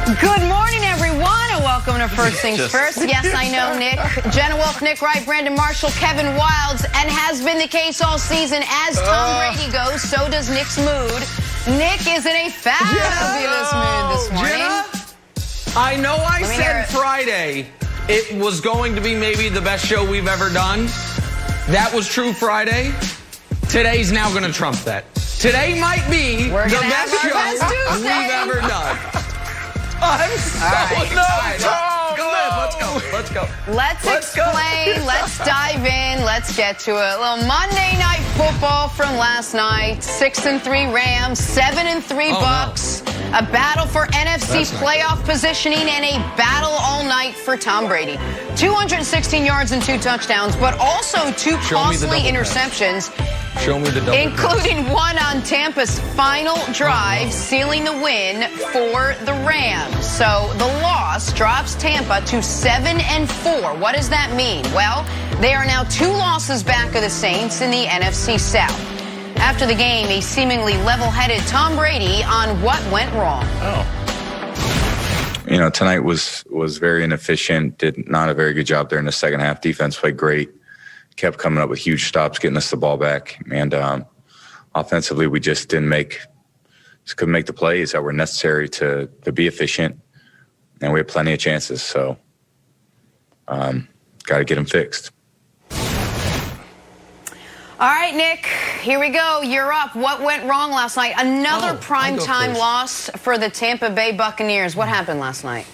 Good morning, everyone, and welcome to First Things First. Yes, I know, Nick. Jenna Wolfe, Nick Wright, Brandon Marshall, Kevin Wildes, and has been the case all season. As Tom Brady goes, so does Nick's mood. Nick is in a fabulous mood this morning. Jenna, I know I said Friday it was going to be maybe the best show we've ever done. That was true Friday. Today's now going to trump that. Today might be the best show we've ever done. I'm so Let's go. Let's explain. Let's dive in. Let's get to it. A little Monday Night Football from last night. 6-3 Rams, 7-3 Bucs. No. A battle for NFC playoff positioning and a battle all night for Tom Brady. 216 yards and 2 touchdowns, but also 2 costly interceptions. Show me the double including one on Tampa's final drive, sealing the win for the Rams. So the loss drops Tampa to 7-4. What does that mean? Well, they are now 2 losses back of the Saints in the NFC South. After the game, a seemingly level-headed Tom Brady on what went wrong. You know, tonight was very inefficient, did not a very good job there in the second half. Defense played great. Kept coming up with huge stops, getting us the ball back. And offensively, we just couldn't make the plays that were necessary to be efficient. And we had plenty of chances. So got to get them fixed. All right, Nick, here we go. You're up. What went wrong last night? Another primetime loss for the Tampa Bay Buccaneers. What happened last night?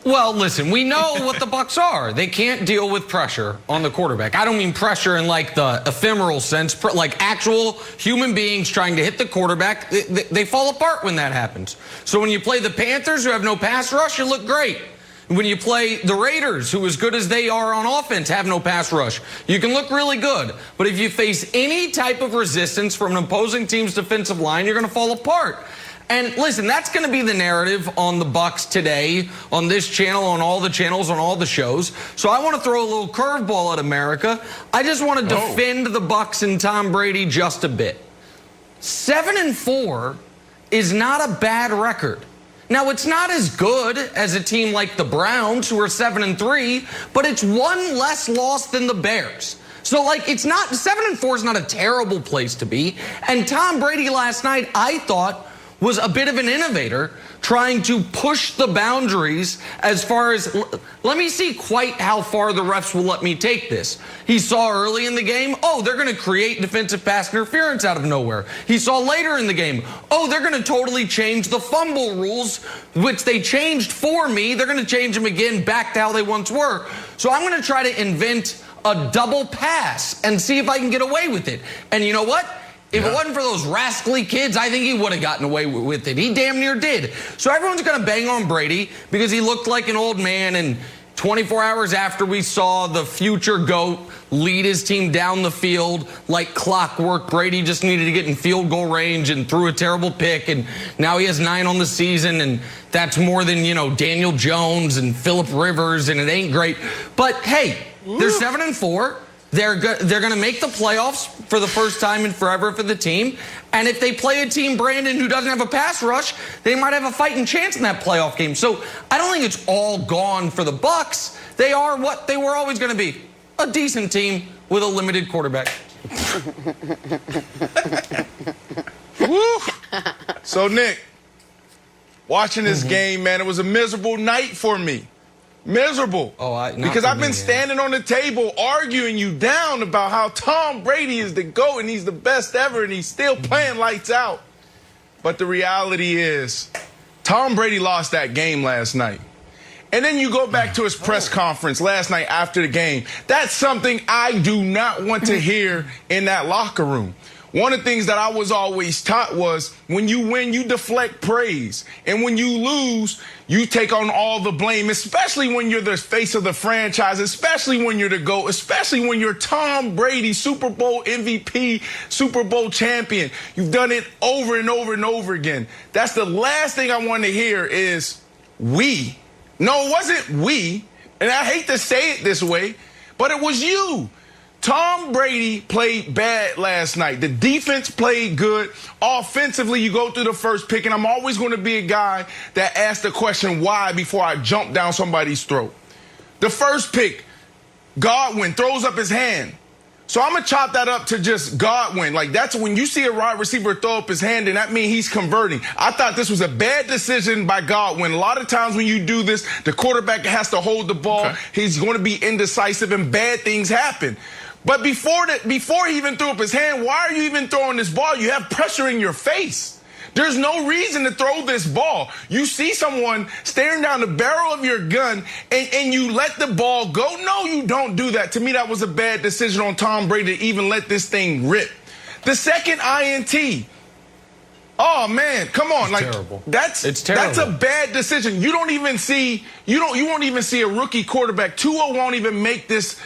Well, listen, we know what the Bucs are. They can't deal with pressure on the quarterback. I don't mean pressure in like the ephemeral sense, like actual human beings trying to hit the quarterback. They fall apart when that happens. So when you play the Panthers, who have no pass rush, you look great. When you play the Raiders, who as good as they are on offense, have no pass rush, you can look really good. But if you face any type of resistance from an opposing team's defensive line, you're going to fall apart. And listen, that's going to be the narrative on the Bucs today, on this channel, on all the channels, on all the shows. So I want to throw a little curveball at America. I just want to defend the Bucs and Tom Brady just a bit. 7-4 is not a bad record. Now, it's not as good as a team like the Browns, who are 7-3, but it's one less loss than the Bears. So, like, it's not 7-4 is not a terrible place to be. And Tom Brady last night, I thought, was a bit of an innovator, trying to push the boundaries as far as, let me see quite how far the refs will let me take this. He saw early in the game, they're going to create defensive pass interference out of nowhere. He saw later in the game, they're going to totally change the fumble rules, which they changed for me. They're going to change them again back to how they once were. So I'm going to try to invent a double pass and see if I can get away with it. And you know what? If it wasn't for those rascally kids, I think he would have gotten away with it. He damn near did. So everyone's going to bang on Brady because he looked like an old man. And 24 hours after we saw the future GOAT lead his team down the field like clockwork, Brady just needed to get in field goal range and threw a terrible pick. And now he has 9 on the season. And that's more than, Daniel Jones and Phillip Rivers. And it ain't great. But, hey, they're 7-4. They're going to make the playoffs for the first time in forever for the team. And if they play a team, Brandon, who doesn't have a pass rush, they might have a fighting chance in that playoff game. So I don't think it's all gone for the Bucs. They are what they were always going to be, a decent team with a limited quarterback. So, Nick, watching this game, man, it was a miserable night for me. Miserable. Because I've been standing on the table arguing you down about how Tom Brady is the GOAT and he's the best ever and he's still playing lights out. But the reality is, Tom Brady lost that game last night. And then you go back to his press conference last night after the game. That's something I do not want to hear in that locker room. One of the things that I was always taught was when you win, you deflect praise. And when you lose, you take on all the blame, especially when you're the face of the franchise, especially when you're the GOAT, especially when you're Tom Brady, Super Bowl MVP, Super Bowl champion. You've done it over and over and over again. That's the last thing I want to hear is we. No, it wasn't we. And I hate to say it this way, but it was you. Tom Brady played bad last night. The defense played good. Offensively, you go through the first pick, and I'm always going to be a guy that asks the question why before I jump down somebody's throat. The first pick, Godwin throws up his hand. So I'm going to chop that up to just Godwin. Like, that's when you see a wide receiver throw up his hand, and that means he's converting. I thought this was a bad decision by Godwin. A lot of times when you do this, the quarterback has to hold the ball. Okay. He's going to be indecisive, and bad things happen. But before he even threw up his hand, why are you even throwing this ball? You have pressure in your face. There's no reason to throw this ball. You see someone staring down the barrel of your gun and you let the ball go. No, you don't do that. To me, that was a bad decision on Tom Brady to even let this thing rip. The second INT. Oh man, come on. Like, terrible. That's a bad decision. You won't even see a rookie quarterback. Tua won't even make this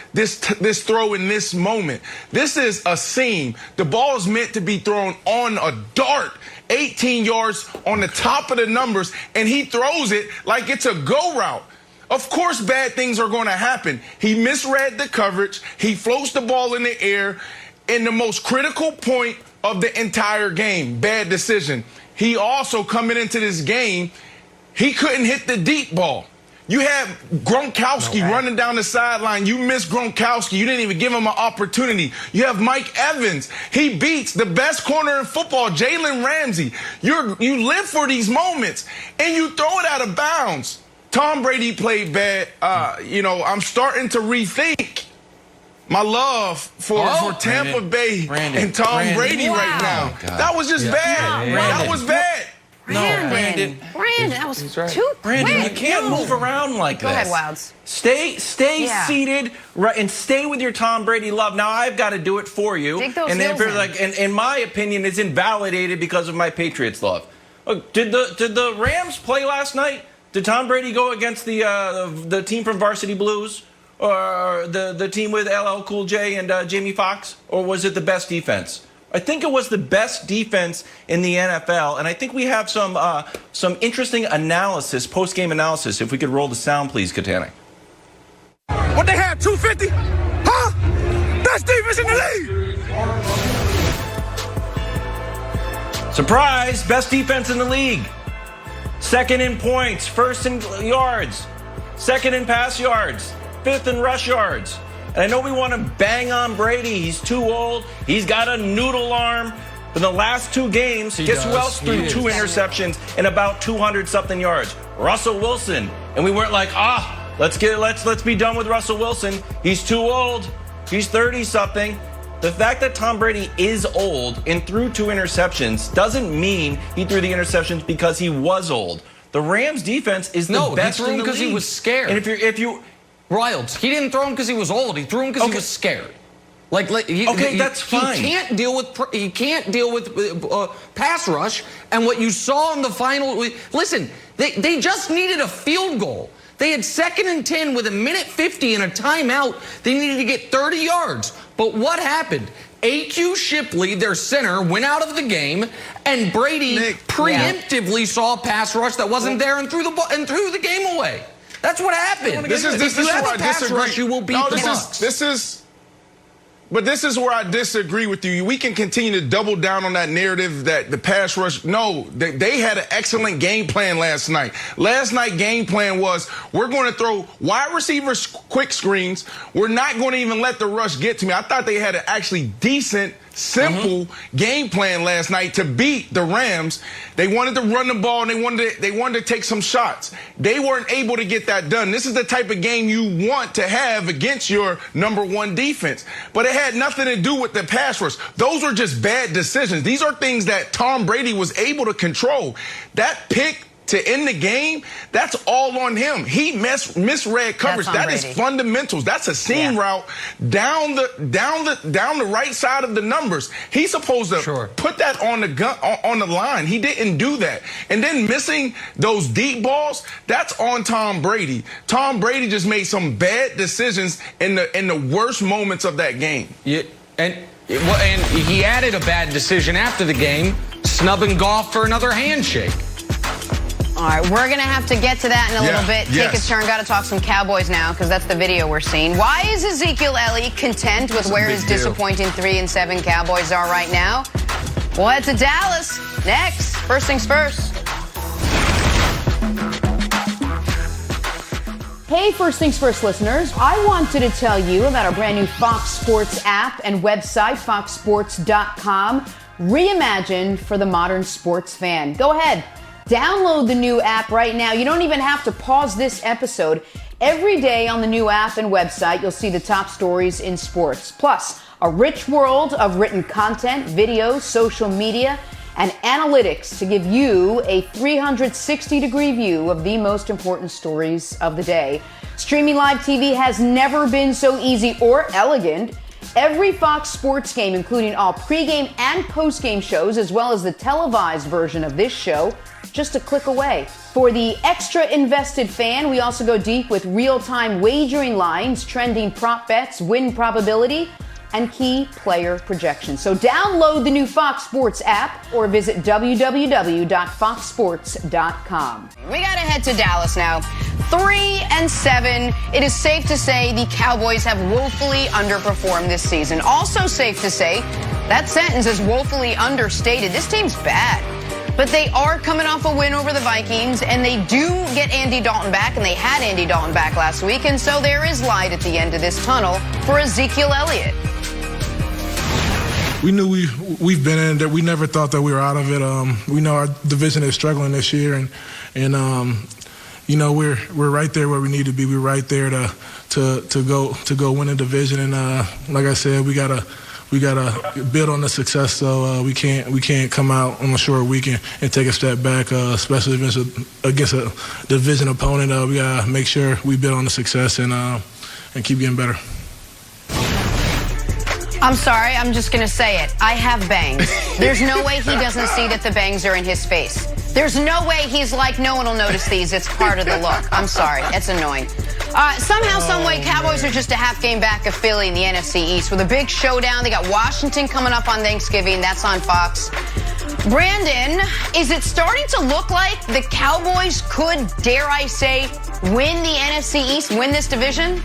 throw in this moment. This is a seam. The ball is meant to be thrown on a dart. 18 yards on the top of the numbers, and he throws it like it's a go route. Of course, bad things are going to happen. He misread the coverage. He floats the ball in the air in the most critical point of the entire game. Bad decision. He also, coming into this game, he couldn't hit the deep ball. You had Gronkowski running down the sideline. You missed Gronkowski. You didn't even give him an opportunity. You have Mike Evans. He beats the best corner in football, Jalen Ramsey. You live for these moments, and you throw it out of bounds. Tom Brady played bad. I'm starting to rethink my love for Tampa Bay and Tom Brady right now. That was just bad. That was bad. Brandon, that was too quick. Brandon, you can't move around like this. Go ahead, Wilds. Stay seated, right, and stay with your Tom Brady love. Now I've got to do it for you. Dig those and heels then, in my opinion, it's invalidated because of my Patriots love. Look, did the Rams play last night? Did Tom Brady go against the team from Varsity Blues, or the team with LL Cool J and Jamie Foxx, or was it the best defense? I think it was the best defense in the NFL, and I think we have some interesting analysis, post-game analysis. If we could roll the sound, please, Katana. What they have, 250? Huh? Best defense in the league. Surprise, best defense in the league. Second in points, first in yards, second in pass yards, fifth in rush yards. And I know we want to bang on Brady. He's too old. He's got a noodle arm. In the last two games, guess who else threw two interceptions and about 200-something yards? Russell Wilson. And we weren't like, let's be done with Russell Wilson. He's too old. He's 30-something. The fact that Tom Brady is old and threw two interceptions doesn't mean he threw the interceptions because he was old. The Rams defense is the best in the league. No, he threw him because he was scared. And if you Wilds, he didn't throw him because he was old. He threw him because he was scared. That's fine. He can't deal with pass rush. And what you saw in the final, listen, they just needed a field goal. They had 2nd and 10 with 1:50 and a timeout. They needed to get 30 yards. But what happened? A.Q. Shipley, their center, went out of the game, and Brady preemptively saw a pass rush that wasn't there and threw the game away. That's what happened. This is where I disagree. You will beat the Bucs. But this is where I disagree with you. We can continue to double down on that narrative that the pass rush. No, they had an excellent game plan last night. Last night game plan was, we're going to throw wide receivers quick screens. We're not going to even let the rush get to me. I thought they had an actually decent, simple game plan last night to beat the Rams. They wanted to run the ball, and they wanted to take some shots. They weren't able to get that done. This is the type of game you want to have against your #1 defense. But it had nothing to do with the pass rush. Those are just bad decisions. These are things that Tom Brady was able to control. That pick to end the game, that's all on him. He misread coverage. That is fundamentals. That's a seam route down the right side of the numbers. He's supposed to put that on the line. He didn't do that. And then missing those deep balls, that's on Tom Brady. Tom Brady just made some bad decisions in the worst moments of that game. Yeah, and he added a bad decision after the game, snubbing Goff for another handshake. All right, we're going to have to get to that in a little bit. Take a turn. Got to talk some Cowboys now because that's the video we're seeing. Why is Ezekiel Elliott content with where his disappointing 3-7 Cowboys are right now? We'll head to Dallas next. First things first. Hey, First Things First listeners. I wanted to tell you about our brand new Fox Sports app and website, foxsports.com, reimagined for the modern sports fan. Go ahead. Download the new app right now. You don't even have to pause this episode. Every day on the new app and website, you'll see the top stories in sports. Plus, a rich world of written content, videos, social media, and analytics to give you a 360-degree view of the most important stories of the day. Streaming live TV has never been so easy or elegant. Every Fox Sports game, including all pregame and postgame shows, as well as the televised version of this show, just a click away. For the extra invested fan, we also go deep with real-time wagering lines, trending prop bets, win probability, and key player projections. So download the new Fox Sports app or visit www.foxsports.com. We got to head to Dallas now. 3-7. It is safe to say the Cowboys have woefully underperformed this season. Also safe to say that sentence is woefully understated. This team's bad. But they are coming off a win over the Vikings, and they do get Andy Dalton back, and they had Andy Dalton back last week, and so there is light at the end of this tunnel for Ezekiel Elliott. We knew we've been in that. We never thought that we were out of it. We know our division is struggling this year, and you know we're right there where we need to be. We're right there to go win a division, and like I said, we gotta build on the success. So we can't come out on a short week and take a step back, especially against a division opponent. We gotta make sure we build on the success and keep getting better. I'm sorry, I'm just going to say it. I have bangs. There's no way he doesn't see that the bangs are in his face. There's no way he's like, no one will notice these. It's part of the look. I'm sorry. It's annoying. Somehow, some way, Cowboys are just a half game back of Philly in the NFC East with a big showdown. They got Washington coming up on Thanksgiving. That's on Fox. Brandon, is it starting to look like the Cowboys could, dare I say, win the NFC East, win this division?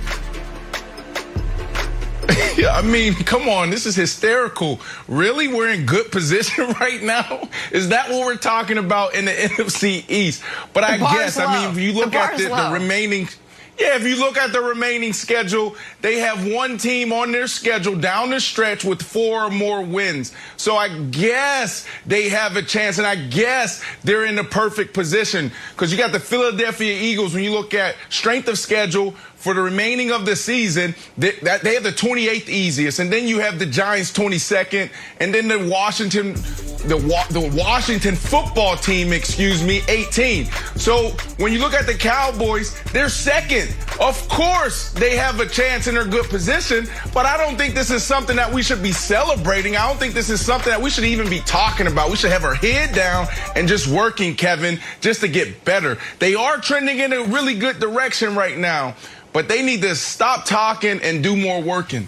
I mean, come on, this is hysterical. Really? We're in good position right now? Is that what we're talking about in the NFC East? But I guess, I mean, if you look at the remaining... Yeah, if you look at the remaining schedule, they have one team on their schedule down the stretch with 4 or more wins. So I guess they have a chance, and I guess they're in the perfect position because you got the Philadelphia Eagles. When you look at strength of schedule for the remaining of the season, they have the 28th easiest, and then you have the Giants 22nd, and then the Washington football team, 18. So when you look at the Cowboys, they're second. Of course, they have a chance in their good position, but I don't think this is something that we should be celebrating. I don't think this is something that we should even be talking about. We should have our head down and just working, Kevin, just to get better. They are trending in a really good direction right now, but they need to stop talking and do more working.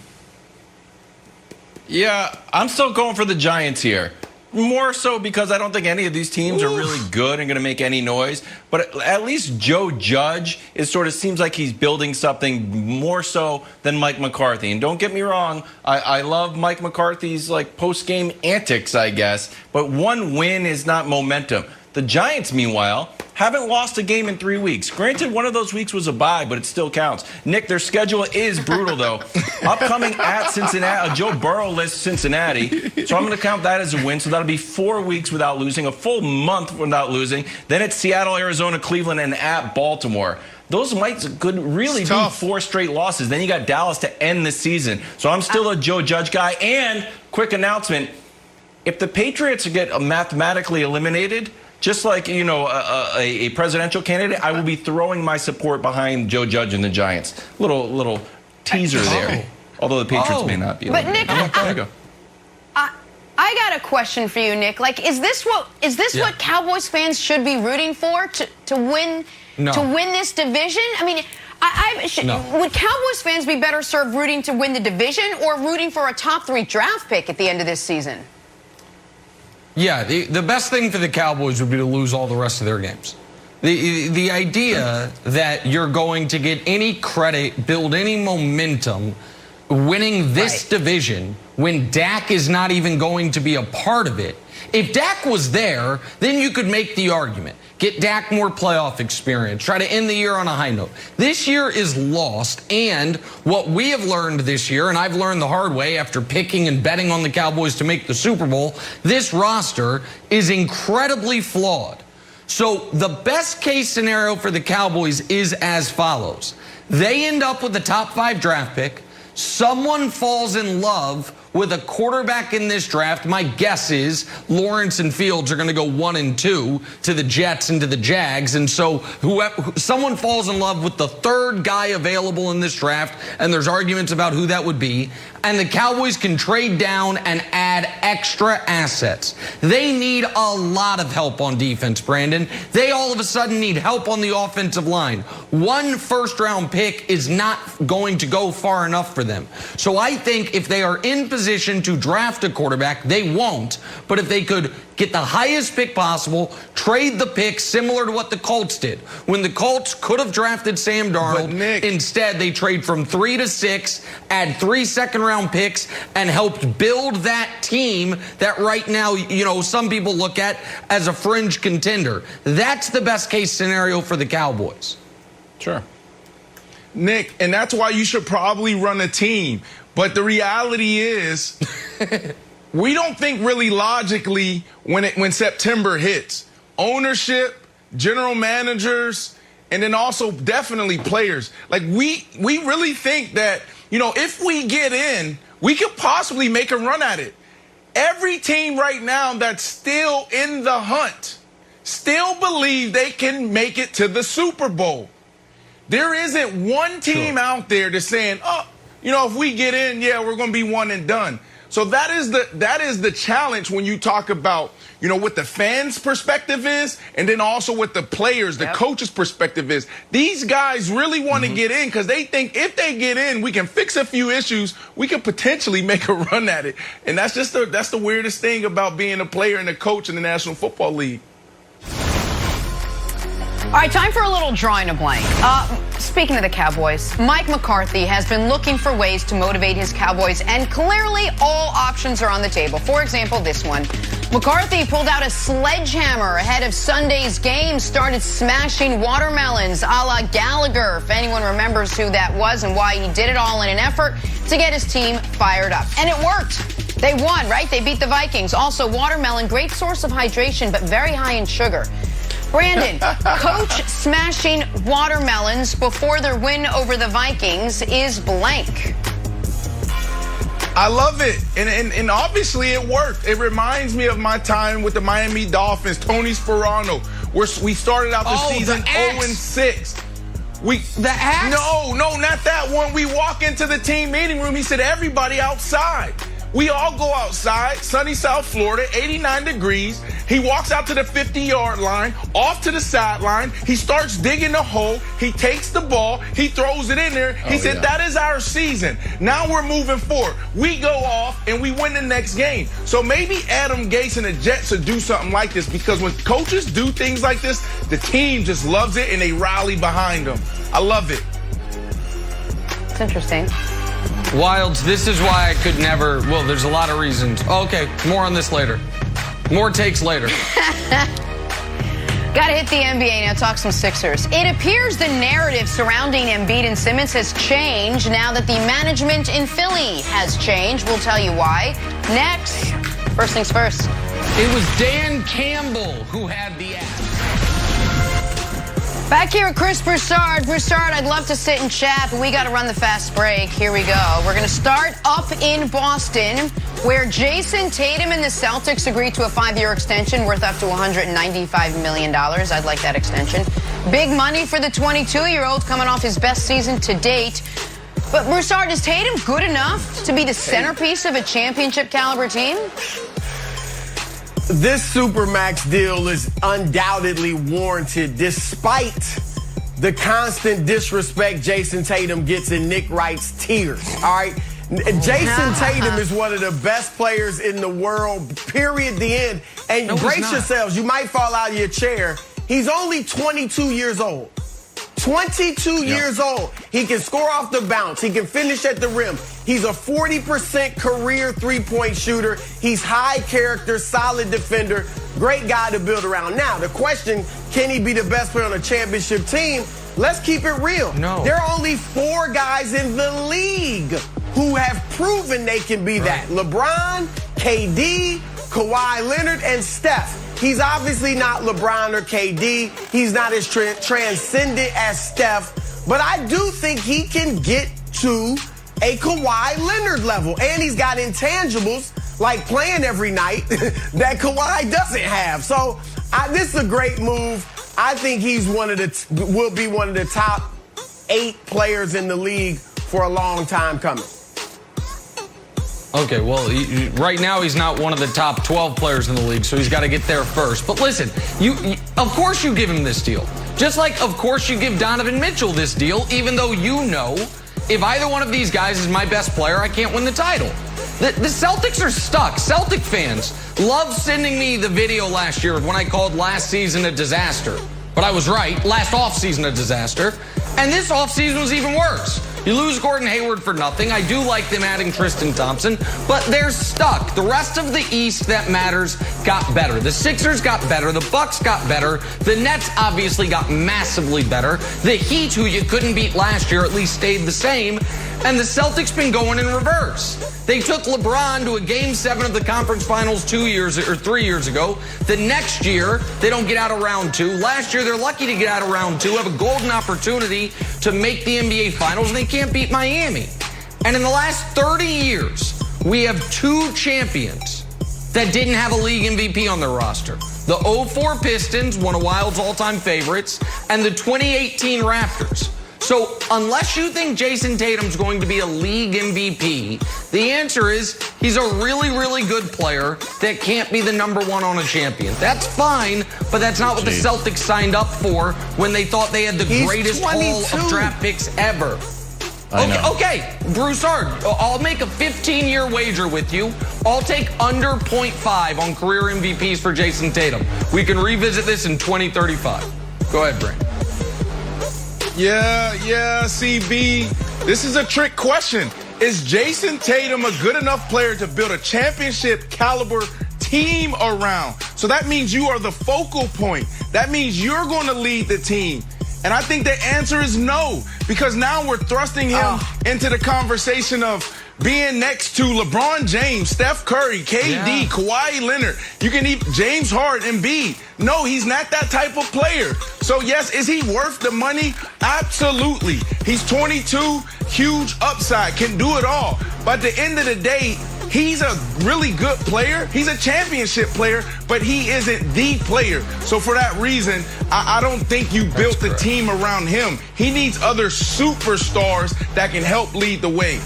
Yeah, I'm still going for the Giants here. More so because I don't think any of these teams are really good and going to make any noise. But at least Joe Judge seems like he's building something more so than Mike McCarthy. And don't get me wrong, I love Mike McCarthy's post-game antics, I guess. But one win is not momentum. The Giants, meanwhile, haven't lost a game in 3 weeks. Granted, one of those weeks was a bye, but it still counts. Nick, their schedule is brutal, though. Upcoming at Cincinnati, Joe Burrow lists Cincinnati, so I'm going to count that as a win. So that'll be 4 weeks without losing, a full month without losing. Then it's Seattle, Arizona, Cleveland, and at Baltimore. Those could really be 4 straight losses. Then you got Dallas to end the season. So I'm still a Joe Judge guy. And quick announcement, if the Patriots get mathematically eliminated, just like, a presidential candidate, I will be throwing my support behind Joe Judge and the Giants. Little teaser there. Although the Patriots may not be. But Nick, there you go. I got a question for you, Nick. Is this what Cowboys fans should be rooting for to win this division? I mean, would Cowboys fans be better served rooting to win the division or rooting for a top 3 draft pick at the end of this season? Yeah, the best thing for the Cowboys would be to lose all the rest of their games. The idea that you're going to get any credit, build any momentum, winning this division when Dak is not even going to be a part of it. If Dak was there, then you could make the argument. Get Dak more playoff experience. Try to end the year on a high note. This year is lost, and what we have learned this year, and I've learned the hard way after picking and betting on the Cowboys to make the Super Bowl, this roster is incredibly flawed. So the best case scenario for the Cowboys is as follows. They end up with the top 5 draft pick. Someone falls in love with a quarterback in this draft. My guess is Lawrence and Fields are going to go 1 and 2 to the Jets and to the Jags. And so someone falls in love with the 3rd guy available in this draft, and there's arguments about who that would be. And the Cowboys can trade down and add extra assets. They need a lot of help on defense, Brandon. They all of a sudden need help on the offensive line. 1 first-round pick is not going to go far enough for them. So I think if they are in position to draft a quarterback, they won't. But if they could get the highest pick possible, trade the pick similar to what the Colts did. When the Colts could have drafted Sam Darnold, instead they trade from 3 to 6, add 3 second-round picks, and helped build that team that right now, some people look at as a fringe contender. That's the best case scenario for the Cowboys. Sure. Nick, and that's why you should probably run a team. But the reality is, we don't think really logically when September hits. Ownership, general managers, and then also definitely players. Like we really think that, if we get in, we could possibly make a run at it. Every team right now that's still in the hunt still believe they can make it to the Super Bowl. There isn't one team out there that's saying, if we get in, we're going to be one and done. So that is the challenge when you talk about, what the fans' perspective is, and then also what the players, the coaches' perspective is. These guys really want to get in because they think if they get in, we can fix a few issues. We can potentially make a run at it. And that's the weirdest thing about being a player and a coach in the National Football League. All right, time for a little drawing a blank. Speaking of the Cowboys, Mike McCarthy has been looking for ways to motivate his Cowboys, and clearly all options are on the table. For example, this one. McCarthy pulled out a sledgehammer ahead of Sunday's game, started smashing watermelons a la Gallagher, if anyone remembers who that was and why he did it, all in an effort to get his team fired up. And it worked. They won, right? They beat the Vikings. Also, watermelon, great source of hydration, but very high in sugar. Brandon, coach smashing watermelons before their win over the Vikings is blank. I love it. And obviously it worked. It reminds me of my time with the Miami Dolphins, Tony Sperano, where we started out the season 0-6. The axe? No, not that one. We walk into the team meeting room. He said, everybody outside. We all go outside, sunny South Florida, 89 degrees. He walks out to the 50-yard line, off to the sideline. He starts digging the hole. He takes the ball. He throws it in there. He said, that is our season. Now we're moving forward. We go off and we win the next game. So maybe Adam Gase and the Jets should do something like this, because when coaches do things like this, the team just loves it and they rally behind them. I love it. It's interesting. Wilds, this is why I could never, there's a lot of reasons. Okay, more on this later. More takes later. Got to hit the NBA now, talk some Sixers. It appears the narrative surrounding Embiid and Simmons has changed now that the management in Philly has changed. We'll tell you why. Next, first things first. It was Dan Campbell who had the ass. Back here at Chris Broussard. Broussard, I'd love to sit and chat, but we got to run the fast break. Here we go. We're going to start up in Boston, where Jason Tatum and the Celtics agreed to a 5-year extension worth up to $195 million. I'd like that extension. Big money for the 22-year-old coming off his best season to date. But Broussard, is Tatum good enough to be the centerpiece of a championship-caliber team? This Supermax deal is undoubtedly warranted, despite the constant disrespect Jason Tatum gets in Nick Wright's tears, all right? Jason Tatum is one of the best players in the world, period, the end. And brace yourselves, you might fall out of your chair. He's only 22 years old. 22 years old. He can score off the bounce. He can finish at the rim. He's a 40% career three-point shooter. He's high character, solid defender, great guy to build around. Now, the question, can he be the best player on a championship team? Let's keep it real. No. There are only 4 guys in the league who have proven they can be that. LeBron, KD, Kawhi Leonard, and Steph. He's obviously not LeBron or KD. He's not as transcendent as Steph. But I do think he can get to a Kawhi Leonard level. And he's got intangibles like playing every night that Kawhi doesn't have. So this is a great move. I think he's will be one of the top 8 players in the league for a long time coming. Okay, well, right now he's not one of the top 12 players in the league, so he's got to get there first. But listen, of course you give him this deal. Just like, of course, you give Donovan Mitchell this deal, even though you know if either one of these guys is my best player, I can't win the title. The Celtics are stuck. Celtic fans love sending me the video last year when I called last season a disaster. But I was right. Last offseason a disaster. And this offseason was even worse. You lose Gordon Hayward for nothing. I do like them adding Tristan Thompson, but they're stuck. The rest of the East that matters got better. The Sixers got better. The Bucs got better. The Nets obviously got massively better. The Heat, who you couldn't beat last year, at least stayed the same. And the Celtics been going in reverse. They took LeBron to a Game 7 of the conference finals 3 years ago. The next year, they don't get out of round 2. Last year, they're lucky to get out of round 2, have a golden opportunity to make the NBA finals, and they can't beat Miami. And in the last 30 years, we have 2 champions that didn't have a league MVP on their roster. The 04 Pistons, one of Wild's all-time favorites, and the 2018 Raptors. So unless you think Jason Tatum's going to be a league MVP, the answer is he's a really, really good player that can't be the #1 on a champion. That's fine, but that's not what the Celtics signed up for when they thought they had the greatest haul of draft picks ever. Okay, Broussard, I'll make a 15-year wager with you. I'll take under 0.5 on career MVPs for Jason Tatum. We can revisit this in 2035. Go ahead, Brandon. Yeah, CB. This is a trick question. Is Jason Tatum a good enough player to build a championship caliber team around? So that means you are the focal point. That means you're going to lead the team. And I think the answer is no, because now we're thrusting him into the conversation of being next to LeBron James, Steph Curry, KD, Kawhi Leonard. You can eat James Harden and Embiid. No, he's not that type of player. So yes, is he worth the money? Absolutely. He's 22, huge upside, can do it all. But at the end of the day, he's a really good player. He's a championship player, but he isn't the player. So for that reason, I don't think you built the team around him. He needs other superstars that can help lead the way.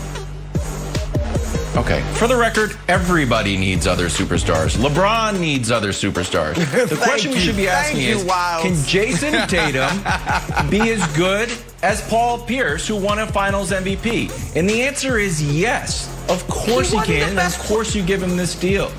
Okay, for the record, everybody needs other superstars. LeBron needs other superstars. The question we should be asking is, can Jason Tatum be as good as Paul Pierce, who won a Finals MVP? And the answer is yes. Of course he can, and of course you give him this deal.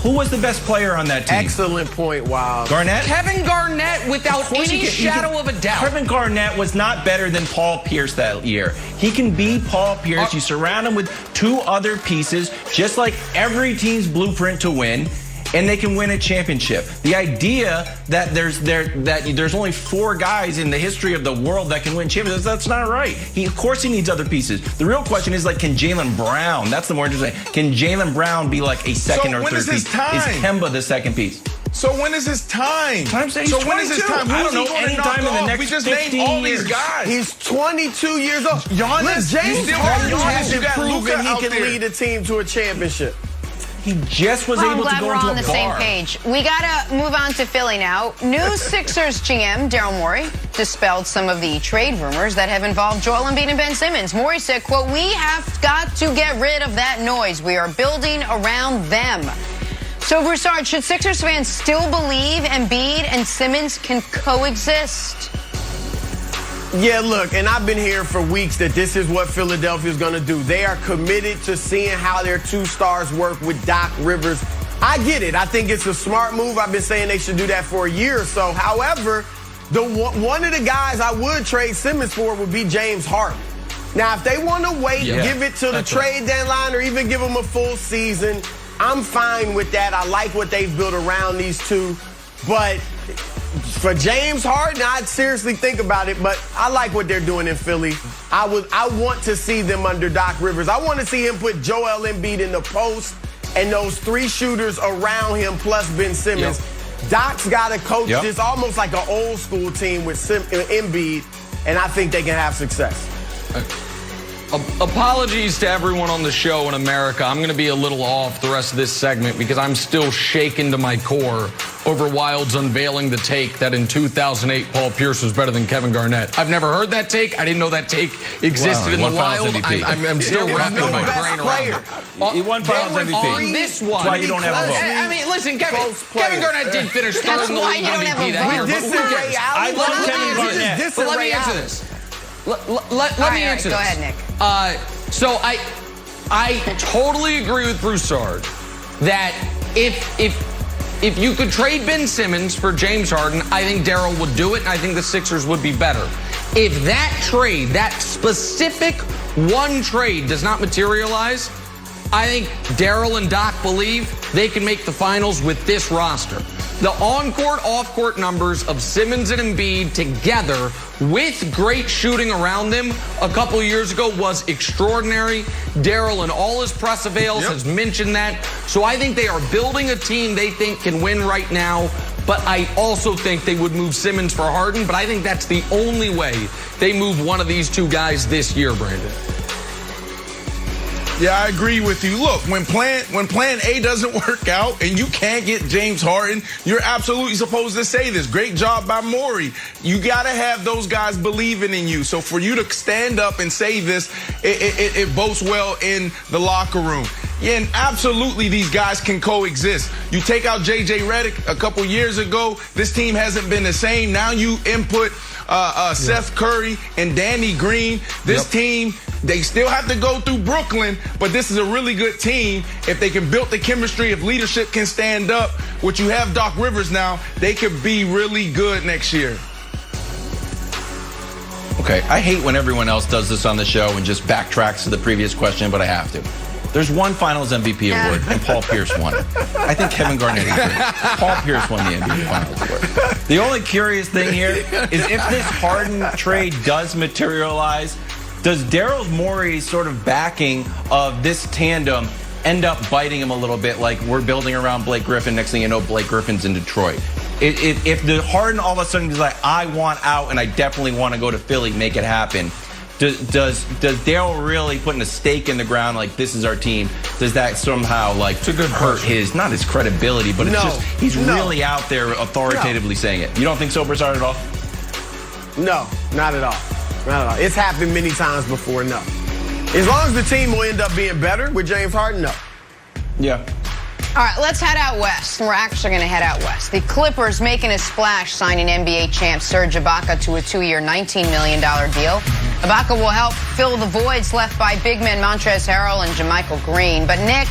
Who was the best player on that team? Excellent point, Wild. Garnett? Kevin Garnett, without any shadow of a doubt. Kevin Garnett was not better than Paul Pierce that year. He can be Paul Pierce. You surround him with 2 other pieces, just like every team's blueprint to win, and they can win a championship. The idea that there's only 4 guys in the history of the world that can win championships, that's not right. Of course he needs other pieces. The real question is, like, can Jaylen Brown, that's the more interesting, can Jaylen Brown be like a second or third piece? Is Kemba the second piece? So when is his time? So when is his time? I don't know. Anytime in the next 15 years. We just named all these guys. He's 22 years old. Giannis, James Harden hasn't proven Luka he can lead a team to a championship. He just was able to go into a bar. I'm glad we're on the same page. We got to move on to Philly now. New Sixers GM Daryl Morey dispelled some of the trade rumors that have involved Joel Embiid and Ben Simmons. Morey said, quote, "We have got to get rid of that noise. We are building around them." So, Broussard, should Sixers fans still believe Embiid and Simmons can coexist? Yeah, look, and I've been hearing for weeks that this is what Philadelphia's going to do. They are committed to seeing how their 2 stars work with Doc Rivers I get it. I think it's a smart move. I've been saying they should do that for a year or so. However, one of the guys I would trade Simmons for would be James Harden. Now, if they want to wait, give it to the trade deadline or even give them a full season, I'm fine with that. I like what they've built around these two. But for James Harden, I'd seriously think about it, but I like what they're doing in Philly. I want to see them under Doc Rivers. I want to see him put Joel Embiid in the post and those 3 shooters around him plus Ben Simmons. Doc's got to coach this almost like an old school team with Embiid, and I think they can have success. Apologies to everyone on the show in America. I'm going to be a little off the rest of this segment because I'm still shaken to my core over Wild's unveiling the take that in 2008 Paul Pierce was better than Kevin Garnett. I've never heard that take. I didn't know that take existed in the Wild. I'm still wrapping my brain around. He won Finals MVP. On this one, that's why you don't have a vote. I mean, listen, Kevin Garnett did finish third in the league MVP that year. I love Kevin Garnett. But let me answer this. Let me answer this. Go ahead, Nick. So I totally agree with Broussard that if you could trade Ben Simmons for James Harden, I think Daryl would do it, and I think the Sixers would be better. If that trade, that specific one trade does not materialize, I think Daryl and Doc believe they can make the finals with this roster. The on-court, off-court numbers of Simmons and Embiid together with great shooting around them a couple of years ago was extraordinary. Daryl in all his press avails has mentioned that. So I think they are building a team they think can win right now. But I also think they would move Simmons for Harden. But I think that's the only way they move one of these two guys this year, Brandon. Yeah, I agree with you. Look, when plan A doesn't work out and you can't get James Harden, you're absolutely supposed to say this. Great job by Morey. You got to have those guys believing in you. So for you to stand up and say this, it bodes well in the locker room. Yeah, and absolutely these guys can coexist. You take out J.J. Redick a couple years ago, this team hasn't been the same. Now you input Seth Curry and Danny Green. This team, they still have to go through Brooklyn, but this is a really good team. If they can build the chemistry, if leadership can stand up, what you have Doc Rivers now, they could be really good next year. Okay, I hate when everyone else does this on the show and just backtracks to the previous question, but I have to. There's one Finals MVP award, and Paul Pierce won it. I think Kevin Garnett is good. Paul Pierce won the NBA Finals award. The only curious thing here is if this Harden trade does materialize, does Daryl Morey's sort of backing of this tandem end up biting him a little bit, like we're building around Blake Griffin, next thing you know, Blake Griffin's in Detroit? If the Harden all of a sudden is like, I want out and I definitely want to go to Philly, make it happen, does Daryl really putting a stake in the ground like this is our team? Does that somehow like hurt his, not his credibility, but it's just he's really out there authoritatively saying it? You don't think so, Broussard, at all? No, not at all. Not at all. It's happened many times before, no. As long as the team will end up being better with James Harden, no. Yeah. All right, let's head out west. We're actually going to head out west. The Clippers making a splash, signing NBA champ Serge Ibaka to a 2-year, $19 million deal. Ibaka will help fill the voids left by big men Montrezl Harrell and JaMychal Green. But, Nick,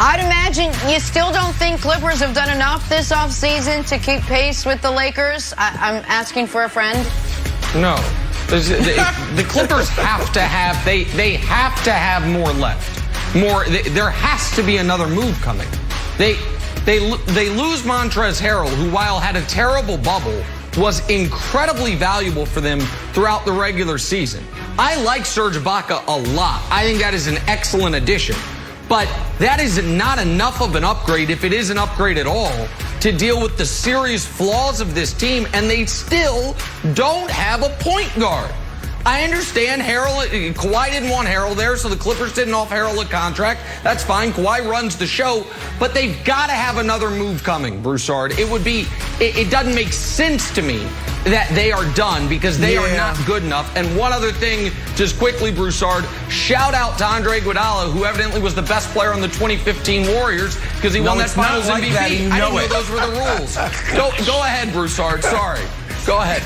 I'd imagine you still don't think Clippers have done enough this offseason to keep pace with the Lakers? I'm asking for a friend. No. The Clippers have to have, they have to have more left. There has to be another move coming. They lose Montrezl Harrell, who while had a terrible bubble, was incredibly valuable for them throughout the regular season. I like Serge Ibaka a lot. I think that is an excellent addition. But that is not enough of an upgrade, if it is an upgrade at all, to deal with the serious flaws of this team, and they still don't have a point guard. I understand Kawhi didn't want Harrell there, so the Clippers didn't offer Harrell a contract. That's fine. Kawhi runs the show, but they've got to have another move coming, Broussard. It doesn't make sense to me that they are done because they are not good enough. And one other thing, just quickly, Broussard, shout out to Andre Iguodala, who evidently was the best player on the 2015 Warriors because he won that Finals MVP. I didn't know those were the rules. Go ahead, Broussard. Sorry. Go ahead.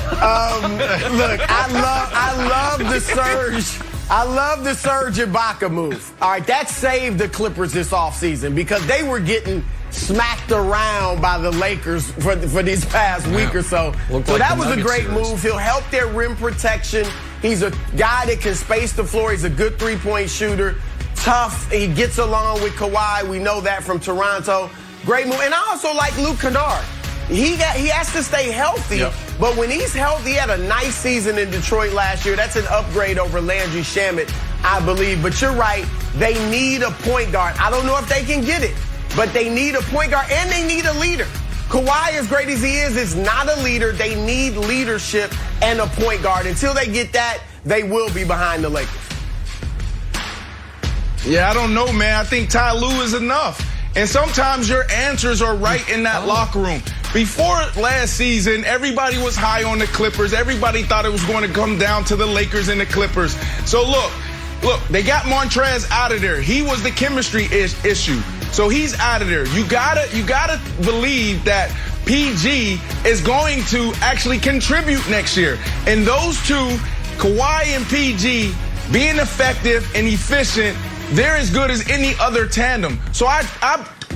Look, I love the Serge I love the Serge Ibaka move. All right, that saved the Clippers this offseason because they were getting smacked around by the Lakers for these past week or so. So that was a great move. He'll help their rim protection. He's a guy that can space the floor. He's a good three-point shooter. Tough. He gets along with Kawhi. We know that from Toronto. Great move. And I also like Luke Kennard. He has to stay healthy, but when he's healthy, he had a nice season in Detroit last year. That's an upgrade over Landry Shamet, I believe. But you're right, they need a point guard. I don't know if they can get it, but they need a point guard, and they need a leader. Kawhi, as great as he is not a leader. They need leadership and a point guard. Until they get that, they will be behind the Lakers. Yeah, I don't know, man. I think Ty Lue is enough. And sometimes your answers are right in that locker room. Before last season, everybody was high on the Clippers. Everybody thought it was going to come down to the Lakers and the Clippers. So look, they got Montrez out of there. He was the chemistry issue. So he's out of there. You gotta believe that PG is going to actually contribute next year. And those two, Kawhi and PG, being effective and efficient, they're as good as any other tandem. So I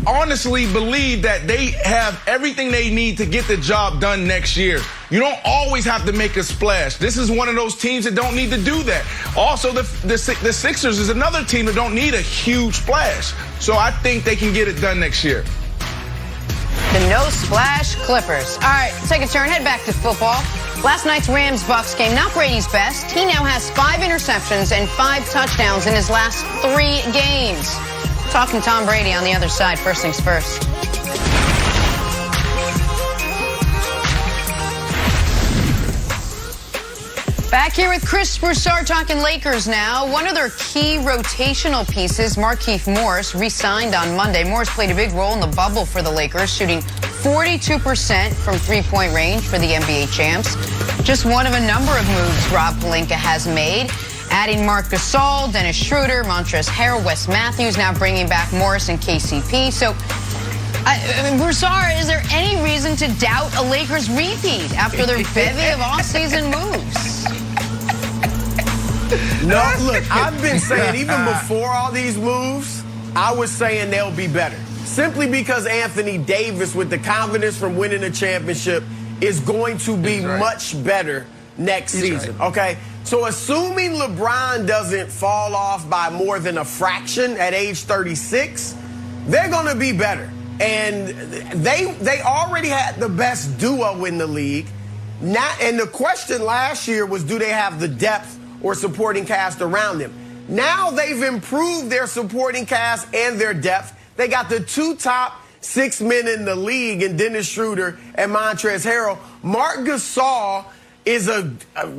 honestly believe that they have everything they need to get the job done next year. You don't always have to make a splash. This is one of those teams that don't need to do that. Also, the Sixers is another team that don't need a huge splash. So I think they can get it done next year. The no-splash Clippers. All right, take a turn. Head back to football. Last night's Rams-Bucs game, not Brady's best. He now has 5 interceptions and 5 touchdowns in his last 3 games. Talking Tom Brady on the other side. First things first. Back here with Chris Broussard talking Lakers now. One of their key rotational pieces, Markieff Morris, re-signed on Monday. Morris played a big role in the bubble for the Lakers, shooting 42% from three-point range for the NBA champs. Just one of a number of moves Rob Pelinka has made. Adding Marc Gasol, Dennis Schroeder, Montrezl Harrell, Wes Matthews, now bringing back Morris and KCP. So, Broussard, is there any reason to doubt a Lakers repeat after their bevy of offseason moves? No, look, I've been saying even before all these moves, I was saying they'll be better. Simply because Anthony Davis, with the confidence from winning a championship, is going to be much better next season, okay? So assuming LeBron doesn't fall off by more than a fraction at age 36, they're going to be better. And they already had the best duo in the league. Now, and the question last year was, do they have the depth or supporting cast around them? Now they've improved their supporting cast and their depth. They got the 2 top 6 men in the league in Dennis Schroeder and Montrezl Harrell. Marc Gasol is a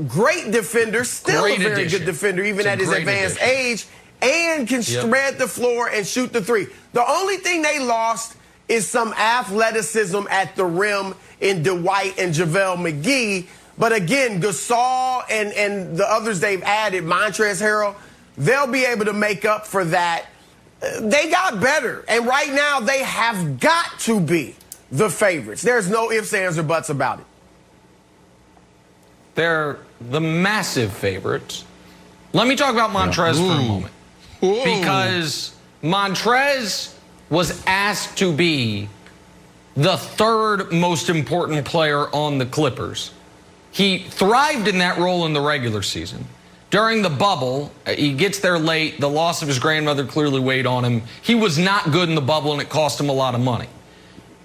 great defender, still a very good defender, even at his advanced age, and can spread the floor and shoot the 3. The only thing they lost is some athleticism at the rim in Dwight and JaVale McGee. But again, Gasol and the others they've added, Montrezl Harrell, they'll be able to make up for that. They got better. And right now, they have got to be the favorites. There's no ifs, ands, or buts about it. They're the massive favorites. Let me talk about Montrez for a moment. Because Montrez was asked to be the 3rd most important player on the Clippers. He thrived in that role in the regular season. During the bubble, he gets there late. The loss of his grandmother clearly weighed on him. He was not good in the bubble, and it cost him a lot of money.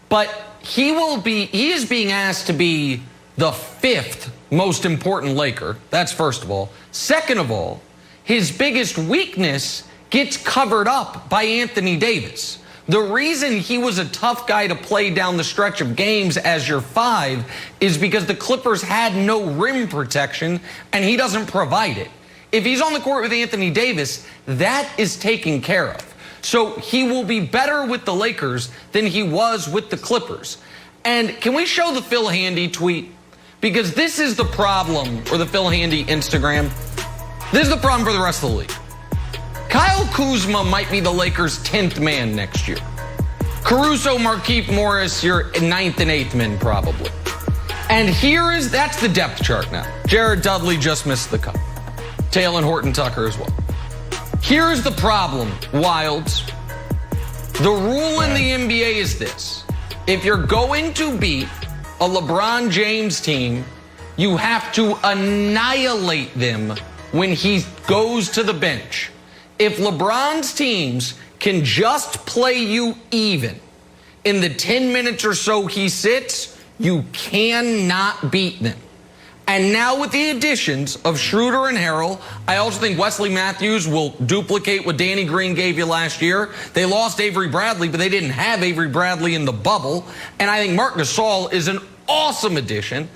But he is being asked to be the 5th most important Laker. That's first of all. Second of all, his biggest weakness gets covered up by Anthony Davis. The reason he was a tough guy to play down the stretch of games as your 5 is because the Clippers had no rim protection, and he doesn't provide it. If he's on the court with Anthony Davis, that is taken care of. So he will be better with the Lakers than he was with the Clippers. And can we show the Phil Handy tweet? Because this is the problem, or the Phil Handy Instagram. This is the problem for the rest of the league. Kyle Kuzma might be the Lakers' 10th man next year. Caruso, Markieff Morris, your 9th and 8th men probably. And that's the depth chart now. Jared Dudley just missed the cut. Taylor Horton-Tucker as well. Here's the problem, Wilds. The rule in the NBA is this. If you're going to beat a LeBron James team, you have to annihilate them when he goes to the bench. If LeBron's teams can just play you even in the 10 minutes or so he sits, you cannot beat them. And now with the additions of Schroeder and Harrell, I also think Wesley Matthews will duplicate what Danny Green gave you last year. They lost Avery Bradley, but they didn't have Avery Bradley in the bubble. And I think Marc Gasol is an awesome addition.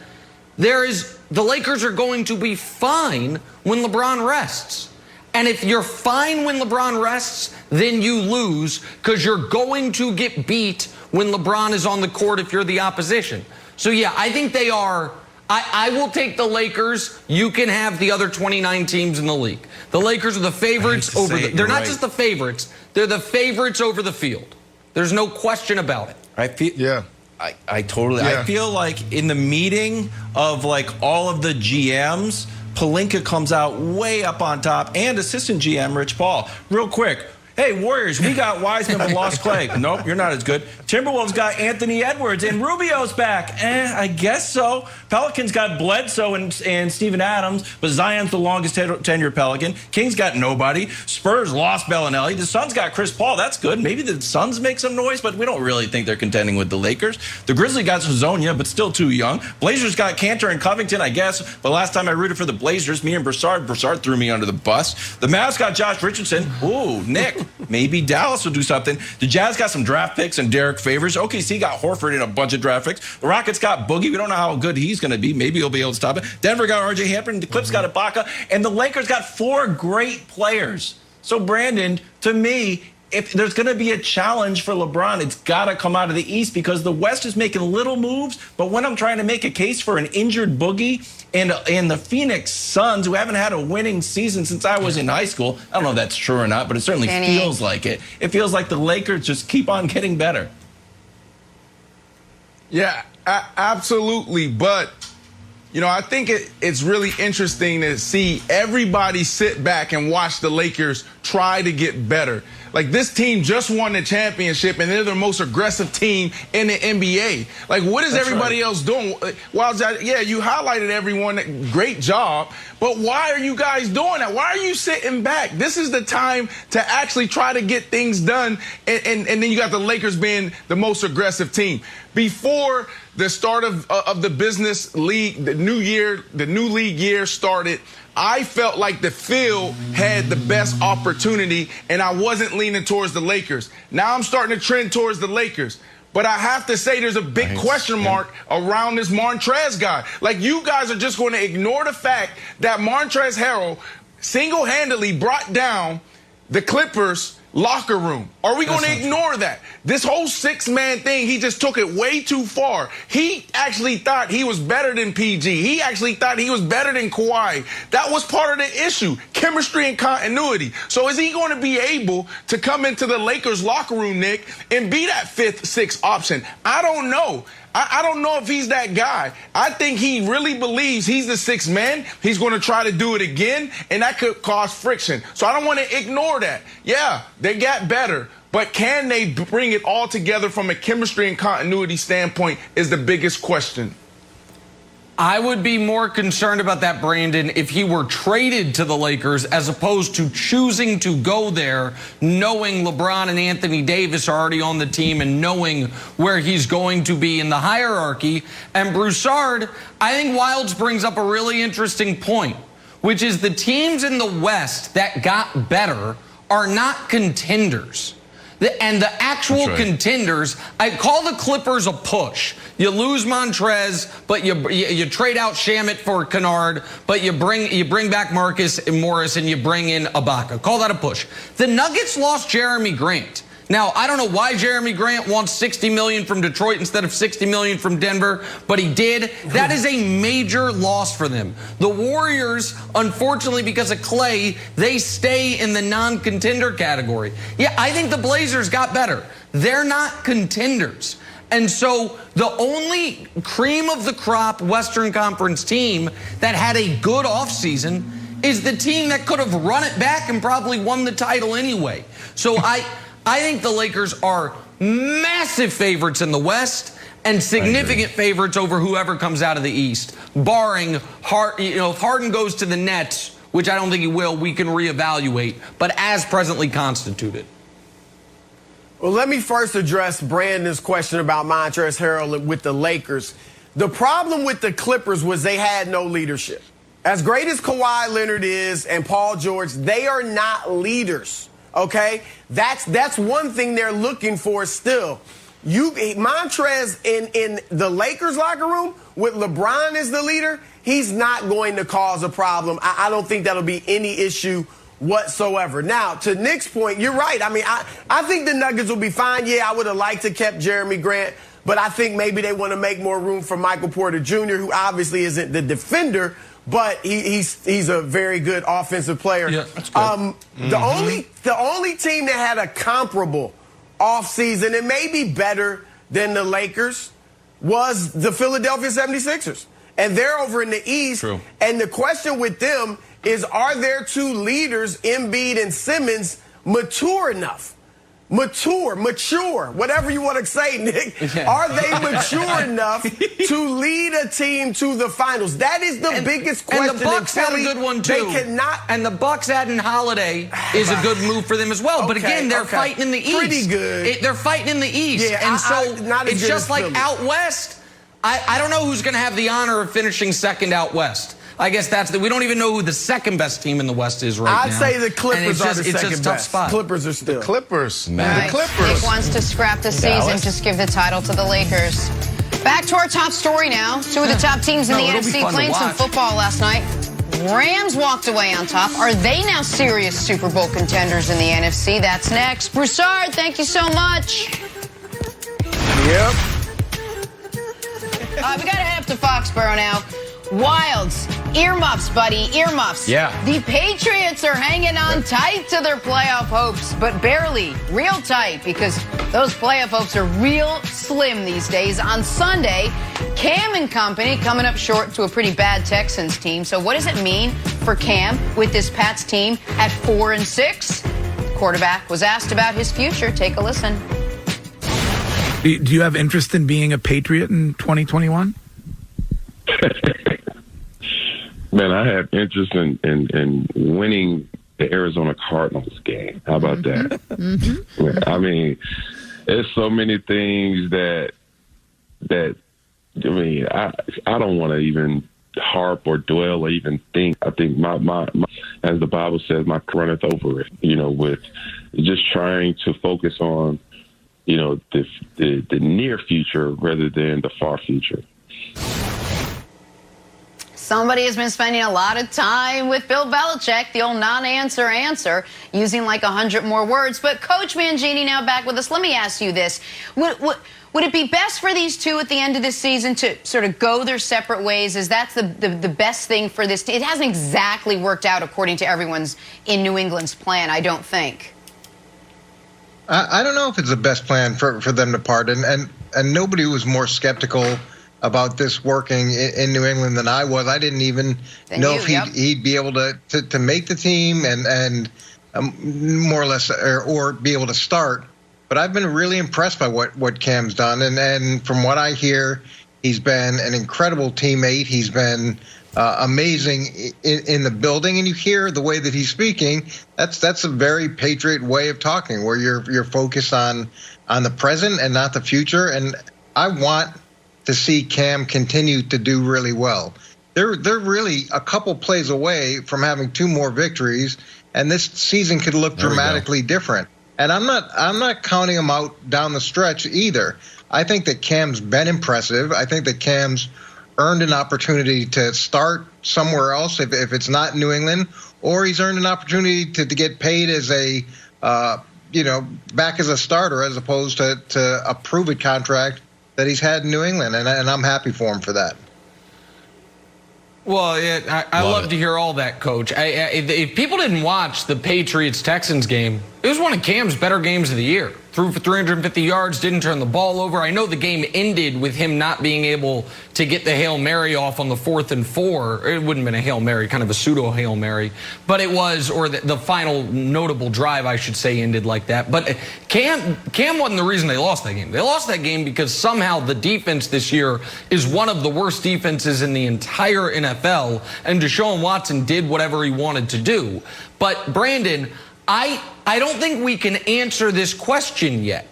The Lakers are going to be fine when LeBron rests. And if you're fine when LeBron rests, then you lose because you're going to get beat when LeBron is on the court if you're the opposition. So, yeah, I think they are. I will take the Lakers. You can have the other 29 teams in the league. The Lakers are the favorites over the. They're not just the favorites. They're the favorites over the field. There's no question about it. I feel. Yeah. I totally. Yeah. I feel like in the meeting of like all of the GMs, Pelinka comes out way up on top, and assistant GM Rich Paul. Real quick. Hey, Warriors, we got Wiseman but lost Clay. Nope, you're not as good. Timberwolves got Anthony Edwards, and Rubio's back. I guess so. Pelicans got Bledsoe and Steven Adams, but Zion's the longest tenured Pelican. Kings got nobody. Spurs lost Bellinelli. The Suns got Chris Paul. That's good. Maybe the Suns make some noise, but we don't really think they're contending with the Lakers. The Grizzlies got Hazonia, but still too young. Blazers got Cantor and Covington, I guess, but last time I rooted for the Blazers, me and Broussard threw me under the bus. The Mavs got Josh Richardson. Ooh, Nick. Maybe Dallas will do something. The Jazz got some draft picks and Derek Favors. OKC got Horford and a bunch of draft picks. The Rockets got Boogie. We don't know how good he's going to be. Maybe he'll be able to stop it. Denver got RJ Hampton. The Clips got Ibaka. And the Lakers got 4 great players. So, Brandon, to me, if there's going to be a challenge for LeBron, it's got to come out of the East because the West is making little moves. But when I'm trying to make a case for an injured Boogie and the Phoenix Suns, who haven't had a winning season since I was in high school, I don't know if that's true or not, but it certainly feels like it. It feels like the Lakers just keep on getting better. Yeah, absolutely. But, you know, I think it's really interesting to see everybody sit back and watch the Lakers try to get better. Like, this team just won the championship, and they're the most aggressive team in the NBA. Like, what is everybody else doing? Well, yeah, you highlighted everyone. Great job. But why are you guys doing that? Why are you sitting back? This is the time to actually try to get things done. And then you got the Lakers being the most aggressive team. Before the start of the business league, the new league year started, I felt like the field had the best opportunity, and I wasn't leaning towards the Lakers. Now I'm starting to trend towards the Lakers. But I have to say there's a big question mark around this Montrezl guy. Like, you guys are just going to ignore the fact that Montrezl Harrell single-handedly brought down the Clippers' locker room. Are we going to ignore that? This whole 6-man thing, he just took it way too far. He actually thought he was better than PG. He actually thought he was better than Kawhi. That was part of the issue, chemistry and continuity. So is he going to be able to come into the Lakers locker room, Nick, and be that 5th, 6th option? I don't know. I don't know if he's that guy. I think he really believes he's the 6th man. He's going to try to do it again, and that could cause friction. So I don't want to ignore that. Yeah, they got better, but can they bring it all together from a chemistry and continuity standpoint is the biggest question. I would be more concerned about that, Brandon, if he were traded to the Lakers as opposed to choosing to go there, knowing LeBron and Anthony Davis are already on the team and knowing where he's going to be in the hierarchy. And Broussard, I think Wilds brings up a really interesting point, which is the teams in the West that got better are not contenders. And the actual contenders, I call the Clippers a push. You lose Montrez, but you trade out Shamet for Kennard, but you bring back Marcus Morris and you bring in Ibaka. Call that a push. The Nuggets lost Jeremy Grant. Now, I don't know why Jeremy Grant wants $60 million from Detroit instead of $60 million from Denver, but he did. That is a major loss for them. The Warriors, unfortunately, because of Clay, they stay in the non-contender category. Yeah, I think the Blazers got better. They're not contenders. And so the only cream of the crop Western Conference team that had a good offseason is the team that could have run it back and probably won the title anyway. So I think the Lakers are massive favorites in the West and significant favorites over whoever comes out of the East, barring if Harden goes to the Nets, which I don't think he will, we can reevaluate, but as presently constituted. Well, let me first address Brandon's question about Montrezl Harrell with the Lakers. The problem with the Clippers was they had no leadership. As great as Kawhi Leonard is and Paul George, they are not leaders, okay? That's one thing they're looking for still. Montrez in the Lakers locker room with LeBron as the leader, he's not going to cause a problem. I don't think that'll be any issue whatsoever. Now, to Nick's point, you're right. I mean, I think the Nuggets will be fine. Yeah, I would have liked to kept Jeremy Grant, but I think maybe they want to make more room for Michael Porter Jr., who obviously isn't the defender, but he's a very good offensive player. Yeah, that's good. The only team that had a comparable offseason and maybe better than the Lakers was the Philadelphia 76ers. And they're over in the East. True. And the question with them is, are their two leaders, Embiid and Simmons, mature enough? Mature, whatever you want to say, Nick. Yeah. Are they mature enough to lead a team to the finals? That is the biggest question. And the Bucs had a good one, too. They cannot. And the Bucs adding Holiday is a good move for them as well. But again, they're fighting in the East. Pretty good. They're fighting in the East. Yeah, and so not it's just like out West. I don't know who's going to have the honor of finishing second out West. I guess we don't even know who the second best team in the West is right now. I'd say the Clippers are the second best. Tough spot. Clippers are still. The Clippers. Right. The Clippers. Nick wants to scrap the season, just give the title to the Lakers. Back to our top story now. Two of the top teams in the NFC playing some football last night. Rams walked away on top. Are they now serious Super Bowl contenders in the NFC? That's next. Broussard, thank you so much. Yep. We got to head up to Foxborough now. Wilds, earmuffs, buddy, earmuffs. Yeah. The Patriots are hanging on tight to their playoff hopes, but barely, real tight, because those playoff hopes are real slim these days. On Sunday, Cam and company coming up short to a pretty bad Texans team. So what does it mean for Cam with this Pats team at 4-6? The quarterback was asked about his future. Take a listen. Do you have interest in being a Patriot in 2021? Man, I have interest in winning the Arizona Cardinals game. How about that? Mm-hmm. I mean, there's so many things that I mean, I don't want to even harp or dwell or even think. I think my as the Bible says, my runneth over it. With just trying to focus on the near future rather than the far future. Somebody has been spending a lot of time with Bill Belichick, the old non-answer, using like 100 more words. But Coach Mangini now back with us. Let me ask you this. Would it be best for these two at the end of this season to sort of go their separate ways? Is that the best thing for this team? It hasn't exactly worked out according to everyone's in New England's plan, I don't think. I don't know if it's the best plan for them to part. And nobody was more skeptical about this working in New England than I was. I didn't even know if he'd be able to make the team and more or less or be able to start. But I've been really impressed by what Cam's done. And from what I hear, he's been an incredible teammate. He's been amazing in the building. And you hear the way that he's speaking. That's a very Patriot way of talking, where you're focused on the present and not the future. And I want to see Cam continue to do really well. They're really a couple plays away from having 2 more victories, and this season could look dramatically different. And I'm not counting him out down the stretch either. I think that Cam's been impressive. I think that Cam's earned an opportunity to start somewhere else if it's not New England, or he's earned an opportunity to get paid as a back as a starter as opposed to a prove-it contract that he's had in New England, and I'm happy for him for that. Well, I love to hear all that, Coach. If people didn't watch the Patriots-Texans game, it was one of Cam's better games of the year. threw for 350 yards, didn't turn the ball over. I know the game ended with him not being able to get the Hail Mary off on the 4th and 4. It wouldn't have been a Hail Mary, kind of a pseudo Hail Mary. But it was, or the final notable drive, I should say, ended like that. But Cam wasn't the reason they lost that game. They lost that game because somehow the defense this year is one of the worst defenses in the entire NFL, and Deshaun Watson did whatever he wanted to do. But Brandon, I don't think we can answer this question yet.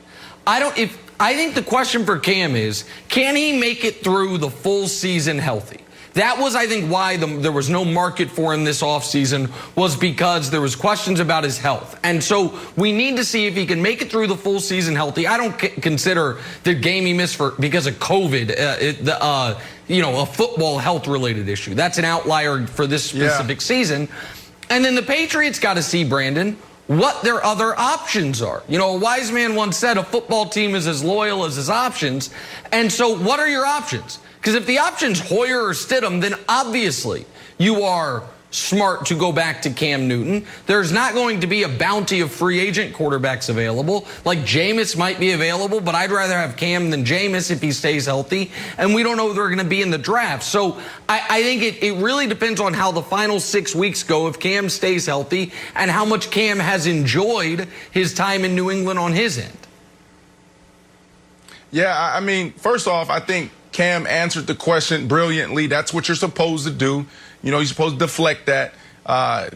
I think the question for Cam is, can he make it through the full season healthy? That was, I think, why there was no market for him this offseason, was because there was questions about his health. And so we need to see if he can make it through the full season healthy. I don't consider the game he missed because of COVID, a football health-related issue. That's an outlier for this specific season. And then the Patriots got to see, Brandon, what their other options are. A wise man once said a football team is as loyal as his options. And so what are your options? Because if the option's Hoyer or Stidham, then obviously you are smart to go back to Cam Newton. There's not going to be a bounty of free agent quarterbacks available. Like Jameis might be available, but I'd rather have Cam than Jameis if he stays healthy. And we don't know if they're going to be in the draft. So I think it really depends on how the final 6 weeks go if Cam stays healthy and how much Cam has enjoyed his time in New England on his end. Yeah, I mean, first off, I think Cam answered the question brilliantly. That's what you're supposed to do. You're supposed to deflect that.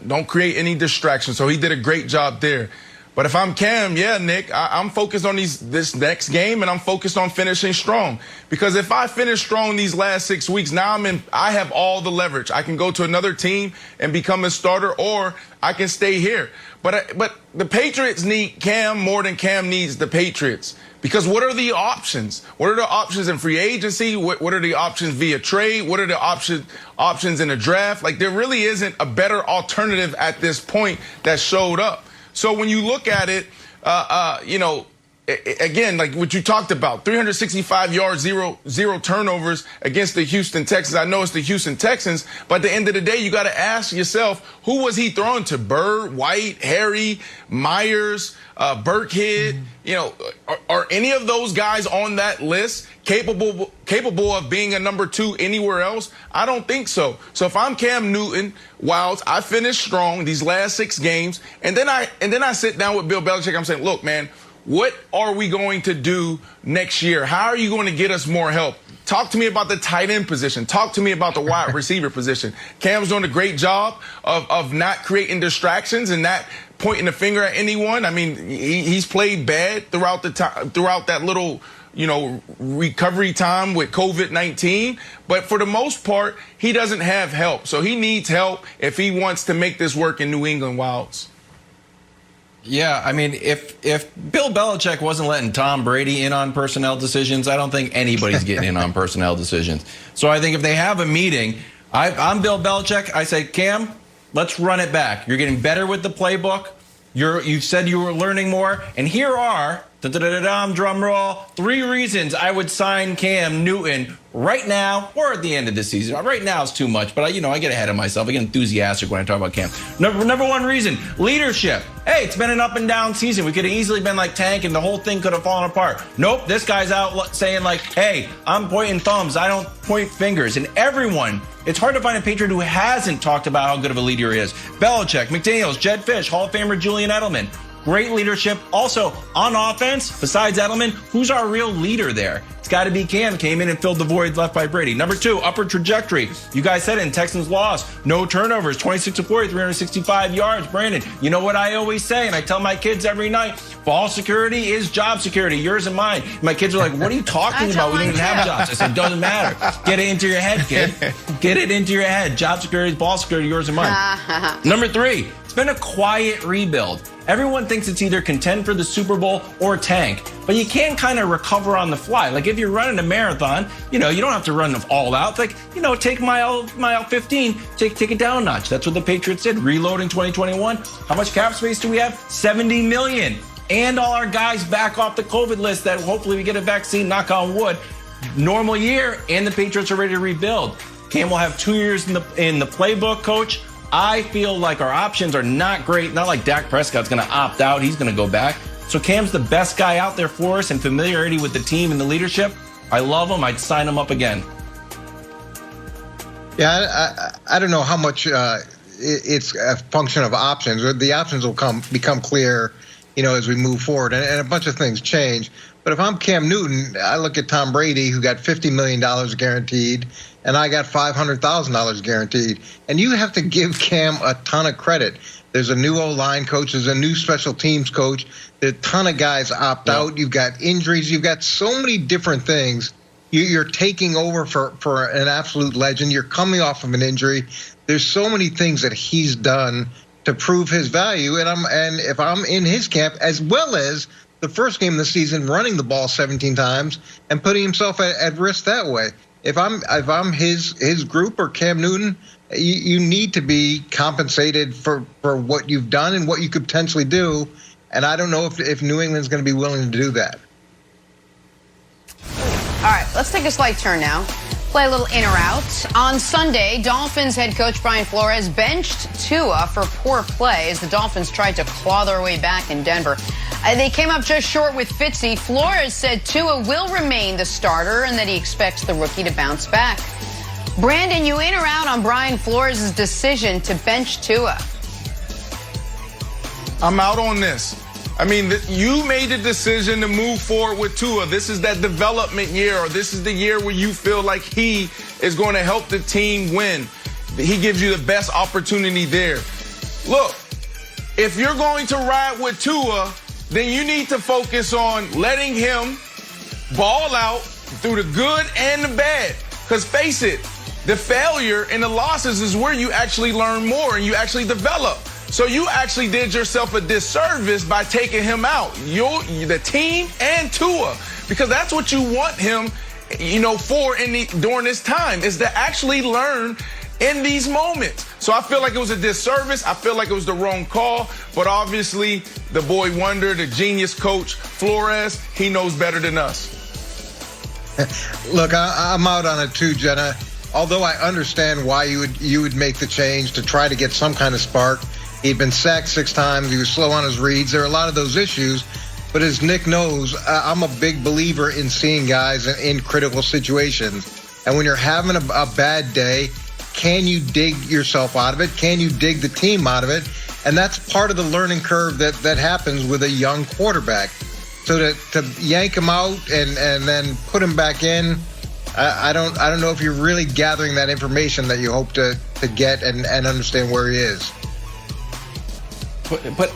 Don't create any distractions. So he did a great job there. But if I'm Cam, Nick, I'm focused on this next game, and I'm focused on finishing strong. Because if I finish strong these last 6 weeks, now I have all the leverage. I can go to another team and become a starter, or I can stay here. But the Patriots need Cam more than Cam needs the Patriots. Because what are the options? What are the options in free agency? What are the options via trade? What are the options in the draft? Like, there really isn't a better alternative at this point that showed up. So when you look at it, again, like what you talked about, 365 yards, zero turnovers against the Houston Texans. I know it's the Houston Texans, but at the end of the day, you got to ask yourself, who was he throwing to? Bird, White, Harry, Myers, Burkhead? Are any of those guys on that list capable of being a number 2 anywhere else? I don't think so. So if I'm Cam Newton, whilst I finish strong these last 6 games, and then I sit down with Bill Belichick, I'm saying, look, man, what are we going to do next year? How are you going to get us more help? Talk to me about the tight end position. Talk to me about the wide receiver position. Cam's doing a great job of not creating distractions and not pointing the finger at anyone. I mean, he's played bad throughout that little, recovery time with COVID-19. But for the most part, he doesn't have help. So he needs help if he wants to make this work in New England Wilds. Yeah, I mean, if Bill Belichick wasn't letting Tom Brady in on personnel decisions, I don't think anybody's getting in on personnel decisions. So I think if they have a meeting, I'm Bill Belichick, I say, Cam, let's run it back. You're getting better with the playbook. You said you were learning more, and here are, drum roll, 3 reasons I would sign Cam Newton right now or at the end of the season. Right now is too much, but I get ahead of myself. I get enthusiastic when I talk about Cam. Number 1 reason, leadership. Hey, it's been an up and down season. We could have easily been like Tank, and the whole thing could have fallen apart. Nope, this guy's out saying like, hey, I'm pointing thumbs. I don't point fingers. And everyone, it's hard to find a Patriot who hasn't talked about how good of a leader he is. Belichick, McDaniels, Jed Fish, Hall of Famer Julian Edelman. Great leadership. Also, on offense, besides Edelman, who's our real leader there? It's got to be Cam. Came in and filled the void left by Brady. Number 2, upward trajectory. You guys said it in Texans loss. No turnovers, 26 to 40, 365 yards. Brandon, you know what I always say, and I tell my kids every night, ball security is job security, yours and mine. My kids are like, what are you talking about? We don't even have jobs. I said, doesn't matter. Get it into your head, kid. Get it into your head. Job security is ball security, yours and mine. Number 3, it's been a quiet rebuild. Everyone thinks it's either contend for the Super Bowl or tank, but you can kind of recover on the fly. Like if you're running a marathon, you don't have to run all out. Like, take mile 15, take it down a notch. That's what the Patriots did. Reloading 2021. How much cap space do we have? $70 million. And all our guys back off the COVID list that hopefully we get a vaccine, knock on wood. Normal year, and the Patriots are ready to rebuild. Cam will have 2 years in the playbook, coach. I feel like our options are not great. Not like Dak Prescott's going to opt out. He's going to go back. So Cam's the best guy out there for us, and familiarity with the team and the leadership. I love him. I'd sign him up again. Yeah, I don't know how much it's a function of options. The options will become clear, as we move forward, and a bunch of things change. But if I'm Cam Newton, I look at Tom Brady, who got $50 million guaranteed, and I got $500,000 guaranteed. And you have to give Cam a ton of credit. There's a new O-line coach. There's a new special teams coach. There's a ton of guys opt out. You've got injuries. You've got so many different things. You're taking over for an absolute legend. You're coming off of an injury. There's so many things that he's done to prove his value. And if I'm in his camp, as well as the first game of the season, running the ball 17 times and putting himself at risk that way. If I'm his group or Cam Newton, you need to be compensated for what you've done and what you could potentially do. And I don't know if New England's going to be willing to do that. All right, let's take a slight turn now. Play a little in or out. On Sunday, Dolphins head coach Brian Flores benched Tua for poor play as the Dolphins tried to claw their way back in Denver. They came up just short with Fitzy. Flores said Tua will remain the starter and that he expects the rookie to bounce back. Brandon, you in or out on Brian Flores' decision to bench Tua? I'm out on this. I mean, you made the decision to move forward with Tua. This is that development year, or this is the year where you feel like he is going to help the team win. He gives you the best opportunity there. Look, if you're going to ride with Tua, then you need to focus on letting him ball out through the good and the bad. Because face it, the failure and the losses is where you actually learn more and you actually develop. So you actually did yourself a disservice by taking him out, the team and Tua, because that's what you want him, for during this time, is to actually learn in these moments. So I feel like it was a disservice. I feel like it was the wrong call. But obviously, the boy wonder, the genius coach, Flores, he knows better than us. Look, I'm out on it too, Jenna. Although I understand why you would make the change to try to get some kind of spark. He'd been sacked 6 times. He was slow on his reads. There are a lot of those issues. But as Nick knows, I'm a big believer in seeing guys in critical situations. And when you're having a bad day, can you dig yourself out of it? Can you dig the team out of it? And that's part of the learning curve that happens with a young quarterback. So to yank him out and then put him back in, I don't know if you're really gathering that information that you hope to get and understand where he is. But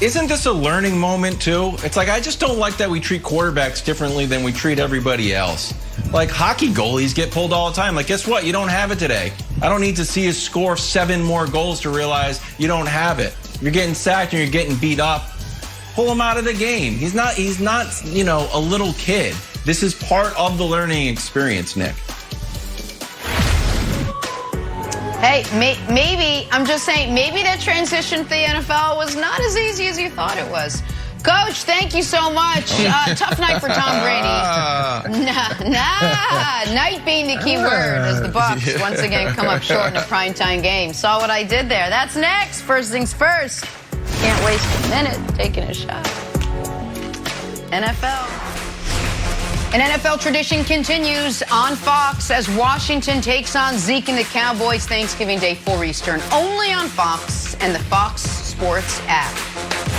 isn't this a learning moment, too? It's like, I just don't like that we treat quarterbacks differently than we treat everybody else. Like, hockey goalies get pulled all the time. Like, guess what? You don't have it today. I don't need to see you score 7 more goals to realize you don't have it. You're getting sacked and you're getting beat up. Pull him out of the game. He's not, a little kid. This is part of the learning experience, Nick. Hey, maybe, I'm just saying, maybe that transition to the NFL was not as easy as you thought it was. Coach, thank you so much. Tough night for Tom Brady. Night being the key word as the Bucs once again come up short in a primetime game. Saw what I did there. That's next. First things first. Can't waste a minute taking a shot. NFL. An NFL tradition continues on Fox as Washington takes on Zeke and the Cowboys Thanksgiving Day 4 Eastern, only on Fox and the Fox Sports app.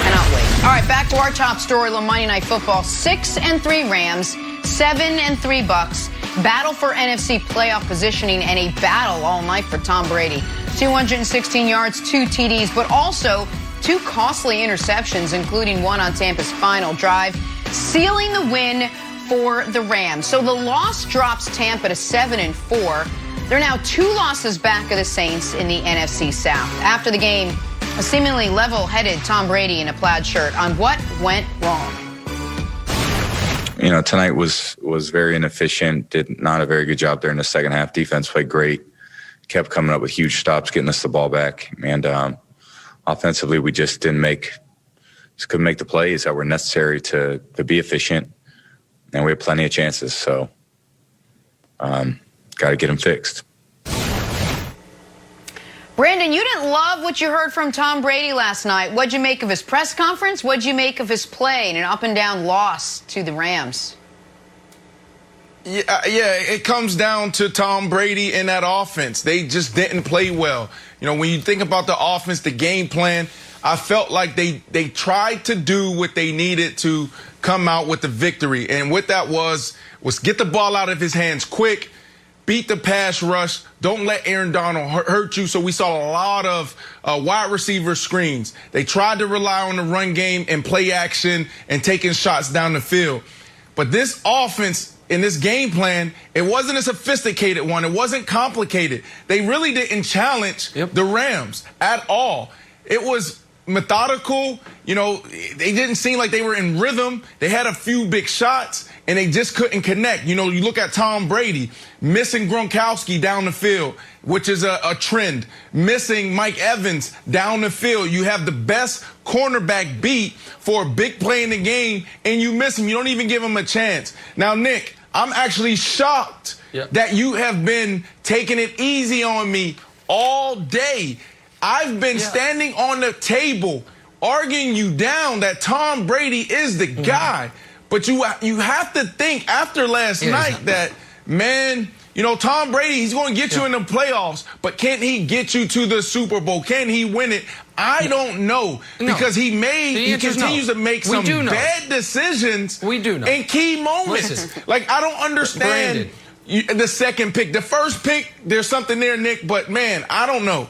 Cannot wait. All right, back to our top story, Monday Night Football. 6-3 Rams, 7-3 Bucs. Battle for NFC playoff positioning and a battle all night for Tom Brady. 216 yards, 2 TDs, but also 2 costly interceptions, including one on Tampa's final drive, sealing the win for the Rams. So the loss drops Tampa to 7-4. They're now 2 losses back of the Saints in the NFC South. After the game, a seemingly level-headed Tom Brady in a plaid shirt on what went wrong. Tonight was very inefficient. Did not a very good job there in the second half. Defense played great. Kept coming up with huge stops, getting us the ball back. And offensively, we just couldn't make the plays that were necessary to be efficient. And we had plenty of chances, so got to get them fixed. Brandon, you didn't love what you heard from Tom Brady last night. What'd you make of his press conference? What'd you make of his play in an up-and-down loss to the Rams? Yeah, it comes down to Tom Brady and that offense. They just didn't play well. You know, when you think about the offense, the game plan, I felt like they tried to do what they needed to come out with the victory. And what that was get the ball out of his hands quick, beat the pass rush, don't let Aaron Donald hurt you. So we saw a lot of wide receiver screens. They tried to rely on the run game and play action and taking shots down the field. But this offense, in this game plan, it wasn't a sophisticated one. It wasn't complicated. They really didn't challenge the Rams at all. It was methodical. You know, they didn't seem like they were in rhythm. They had a few big shots, and they just couldn't connect. You know, you look at Tom Brady, missing Gronkowski down the field, which is a trend. Missing Mike Evans down the field. You have the best cornerback beat for a big play in the game, and you miss him. You don't even give him a chance. Now, Nick, I'm actually shocked that you have been taking it easy on me all day. I've been standing on the table arguing you down that Tom Brady is the guy. But you have to think after last night that, man, you know, Tom Brady, he's going to get you in the playoffs, but can he get you to the Super Bowl? Can he win it? I don't know, because he continues to make some bad decisions in key moments. Like, I don't understand the second pick. The first pick, there's something there, Nick, but, man, I don't know.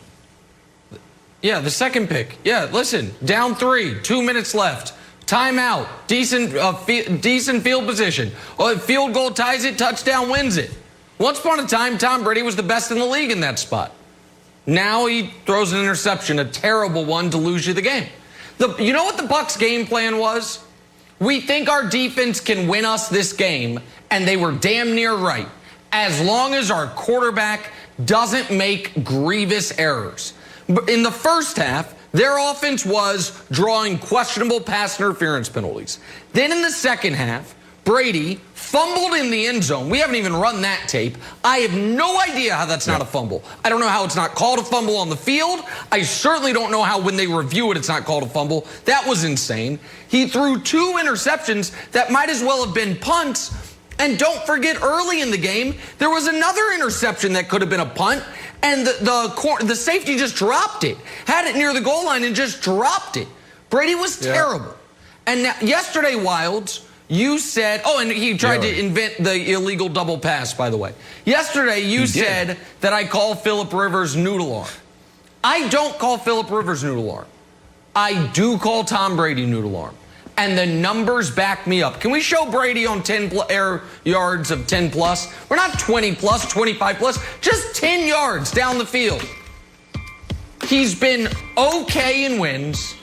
Yeah, the second pick. Yeah, listen, down 3, 2 minutes left. Timeout, decent field position. Field goal ties it, touchdown wins it. Once upon a time, Tom Brady was the best in the league in that spot. Now he throws an interception, a terrible one, to lose you the game. You know what the Bucs game plan was? We think our defense can win us this game, and they were damn near right, as long as our quarterback doesn't make grievous errors. In the first half, their offense was drawing questionable pass interference penalties. Then in the second half, Brady fumbled in the end zone. We haven't even run that tape. I have no idea how that's not a fumble. I don't know how it's not called a fumble on the field. I certainly don't know how when they review it, it's not called a fumble. That was insane. He threw 2 interceptions that might as well have been punts. And don't forget, early in the game, there was another interception that could have been a punt, and the safety just dropped it. Had it near the goal line and just dropped it. Brady was terrible. And now, yesterday, Wilds, you said, and he tried to invent the illegal double pass, by the way. Yesterday, you said that I call Phillip Rivers noodle arm. I don't call Phillip Rivers noodle arm. I do call Tom Brady noodle arm. And the numbers back me up. Can we show Brady on 10 air yards of 10 plus? We're not 20 plus, 25 plus, just 10 yards down the field. He's been okay in wins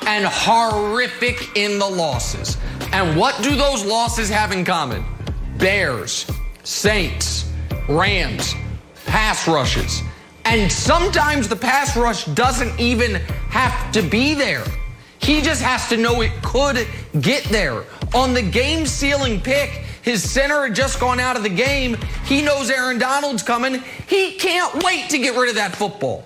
and horrific in the losses. And what do those losses have in common? Bears, Saints, Rams, pass rushes. And sometimes the pass rush doesn't even have to be there. He just has to know it could get there. On the game-sealing pick, his center had just gone out of the game. He knows Aaron Donald's coming. He can't wait to get rid of that football.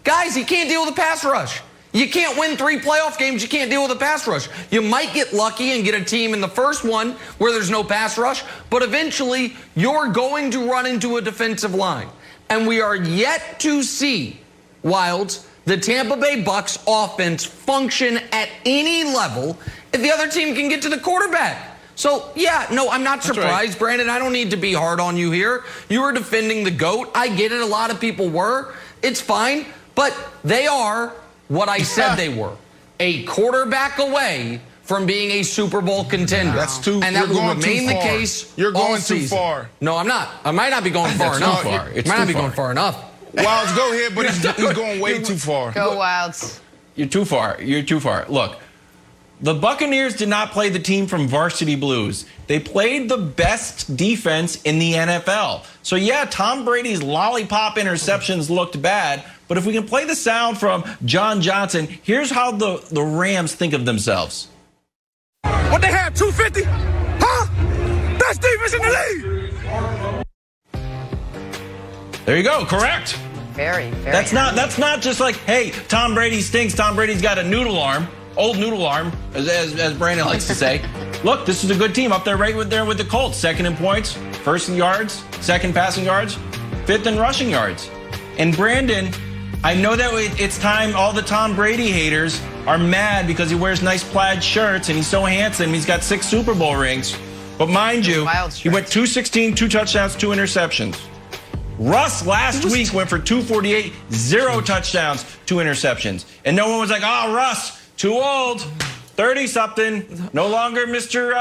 Guys, he can't deal with a pass rush. You can't win 3 playoff games. You can't deal with a pass rush. You might get lucky and get a team in the first one where there's no pass rush, but eventually you're going to run into a defensive line. And we are yet to see, Wilds, the Tampa Bay Bucs offense function at any level if the other team can get to the quarterback. So, I'm not surprised, Brandon. I don't need to be hard on you here. You were defending the GOAT. I get it. A lot of people were. It's fine. But they are what I said they were. A quarterback away from being a Super Bowl contender. And that will remain the case. You're going too far. No, I'm not. I might not be going far enough. It might not be going far enough. Wilds, go ahead, but he's going way too far. Go Wilds. You're too far. You're too far. Look, the Buccaneers did not play the team from Varsity Blues. They played the best defense in the NFL. So, Tom Brady's lollipop interceptions looked bad, but if we can play the sound from John Johnson, here's how the Rams think of themselves. What they have, 250? Huh? Best defense in the league. There you go. Correct. Very, very. That's not just like, hey, Tom Brady stinks. Tom Brady's got a noodle arm, old noodle arm, as Brandon likes to say. Look, this is a good team up there, right there with the Colts. Second in points, first in yards, second passing yards, fifth in rushing yards. And Brandon, I know that it's time. All the Tom Brady haters are mad because he wears nice plaid shirts and he's so handsome. He's got 6 Super Bowl rings. But mind you, he went 216, 2 touchdowns, 2 interceptions. Russ last week went for 248, 0 touchdowns, 2 interceptions. And no one was like, oh, Russ, too old, 30-something, no longer Mr.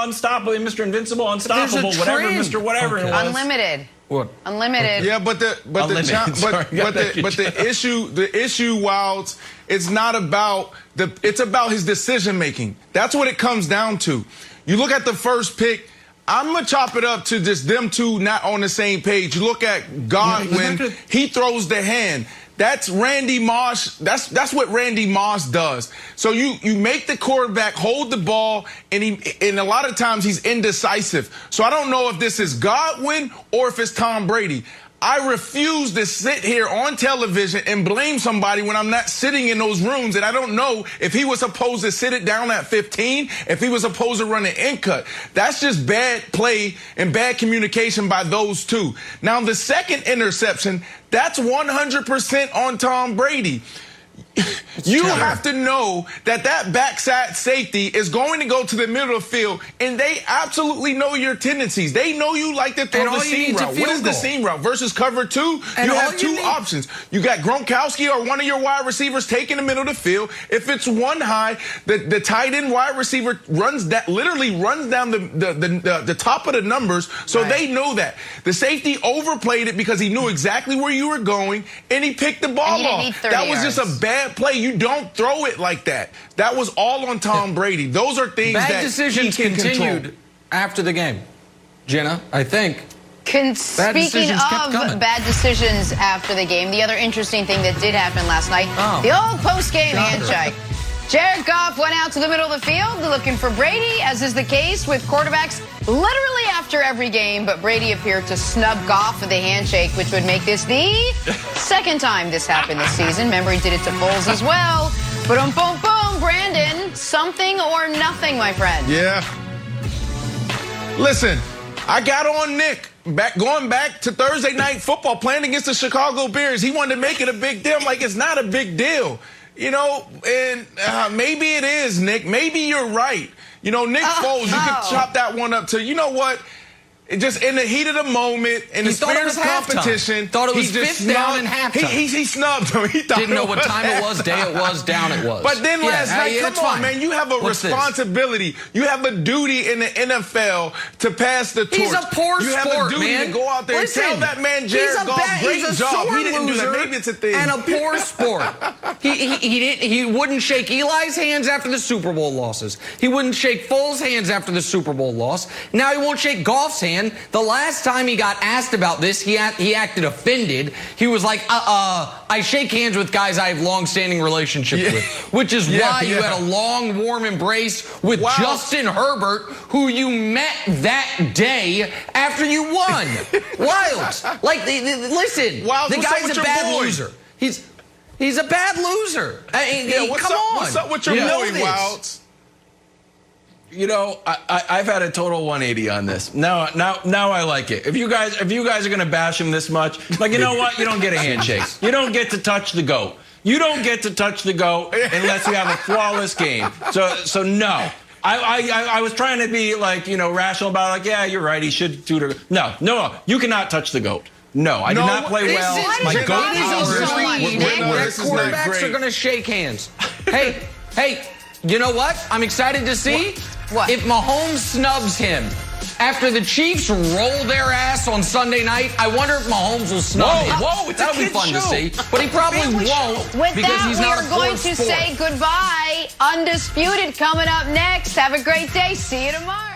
Unstoppable, Mr. Invincible, Unstoppable, whatever, Mr. Whatever it was. Unlimited. What? Unlimited. Yeah, but the issue, Wilds, it's not about it's about his decision making. That's what it comes down to. You look at the first pick. I'm gonna chop it up to just them two not on the same page. You look at Godwin, he throws the hand. That's Randy Moss. That's what Randy Moss does. So you make the quarterback hold the ball, and a lot of times he's indecisive. So I don't know if this is Godwin or if it's Tom Brady. I refuse to sit here on television and blame somebody when I'm not sitting in those rooms, and I don't know if he was supposed to sit it down at 15, if he was supposed to run an in cut. That's just bad play and bad communication by those two. Now, the second interception, that's 100% on Tom Brady. You have to know that backside safety is going to go to the middle of the field, and they absolutely know your tendencies. They know you like to throw the seam route. What is the seam route versus cover 2? You have 2 options. You got Gronkowski or one of your wide receivers taking the middle of the field. If it's one high, the tight end wide receiver literally runs down the top of the numbers, so they know that. The safety overplayed it because he knew exactly where you were going, and he picked the ball off. That was just a bad play. You don't throw it like that. That was all on Tom Brady. Those are things bad decisions he can continued control. After the game. Jenna, I think. Speaking of bad decisions after the game, the other interesting thing that did happen last night, the old post-game handshake. Jared Goff went out to the middle of the field looking for Brady, as is the case with quarterbacks literally after every game, but Brady appeared to snub Goff with a handshake, which would make this the second time this happened this season. Remember, he did it to Foles as well. Boom, boom, boom, Brandon, something or nothing, my friend. Yeah. Listen, I got on Nick. Going back to Thursday Night Football, playing against the Chicago Bears. He wanted to make it a big deal. Like, it's not a big deal. You know, and maybe it is, Nick. Maybe you're right. You know, Nick Foles, you can chop that one up to, you know what? Just in the heat of the moment, in the spirit of competition, thought it was fifth down and halftime. He snubbed him. He didn't know what time it was, day it was, down it was. But then last night, come on, man, you have a responsibility. You have a duty in the NFL to pass the torch. He's a poor sport, man. You have a duty to go out there and tell that man, Jared Goff, great job. He didn't do that. Maybe it's a thing. And a poor sport. He wouldn't shake Eli's hands after the Super Bowl losses. He wouldn't shake Foles' hands after the Super Bowl loss. Now he won't shake Goff's hand. The last time he got asked about this, he acted offended. He was like, I shake hands with guys I have long-standing relationships with, which is why you had a long, warm embrace with Justin Herbert, who you met that day after you won. Wilds. Like, listen, Wilds, the guy's a bad loser. He's a bad loser. I mean, come on. What's up with your boy, Wilds? You know, I've had a total 180 on this. Now I like it. If you guys are gonna bash him this much, like, you know what? You don't get a handshake. You don't get to touch the GOAT. You don't get to touch the GOAT unless you have a flawless game. So no. I was trying to be, like, you know, rational about, like, yeah, you're right. He should do it. No. You cannot touch the GOAT. No, I did not play well. My GOAT powers. Quarterbacks are gonna shake hands. Hey. You know what? I'm excited to see if Mahomes snubs him. After the Chiefs roll their ass on Sunday night, I wonder if Mahomes will snub him. That'll be fun to see. But he probably won't because he's not a we're going to say goodbye. Undisputed coming up next. Have a great day. See you tomorrow.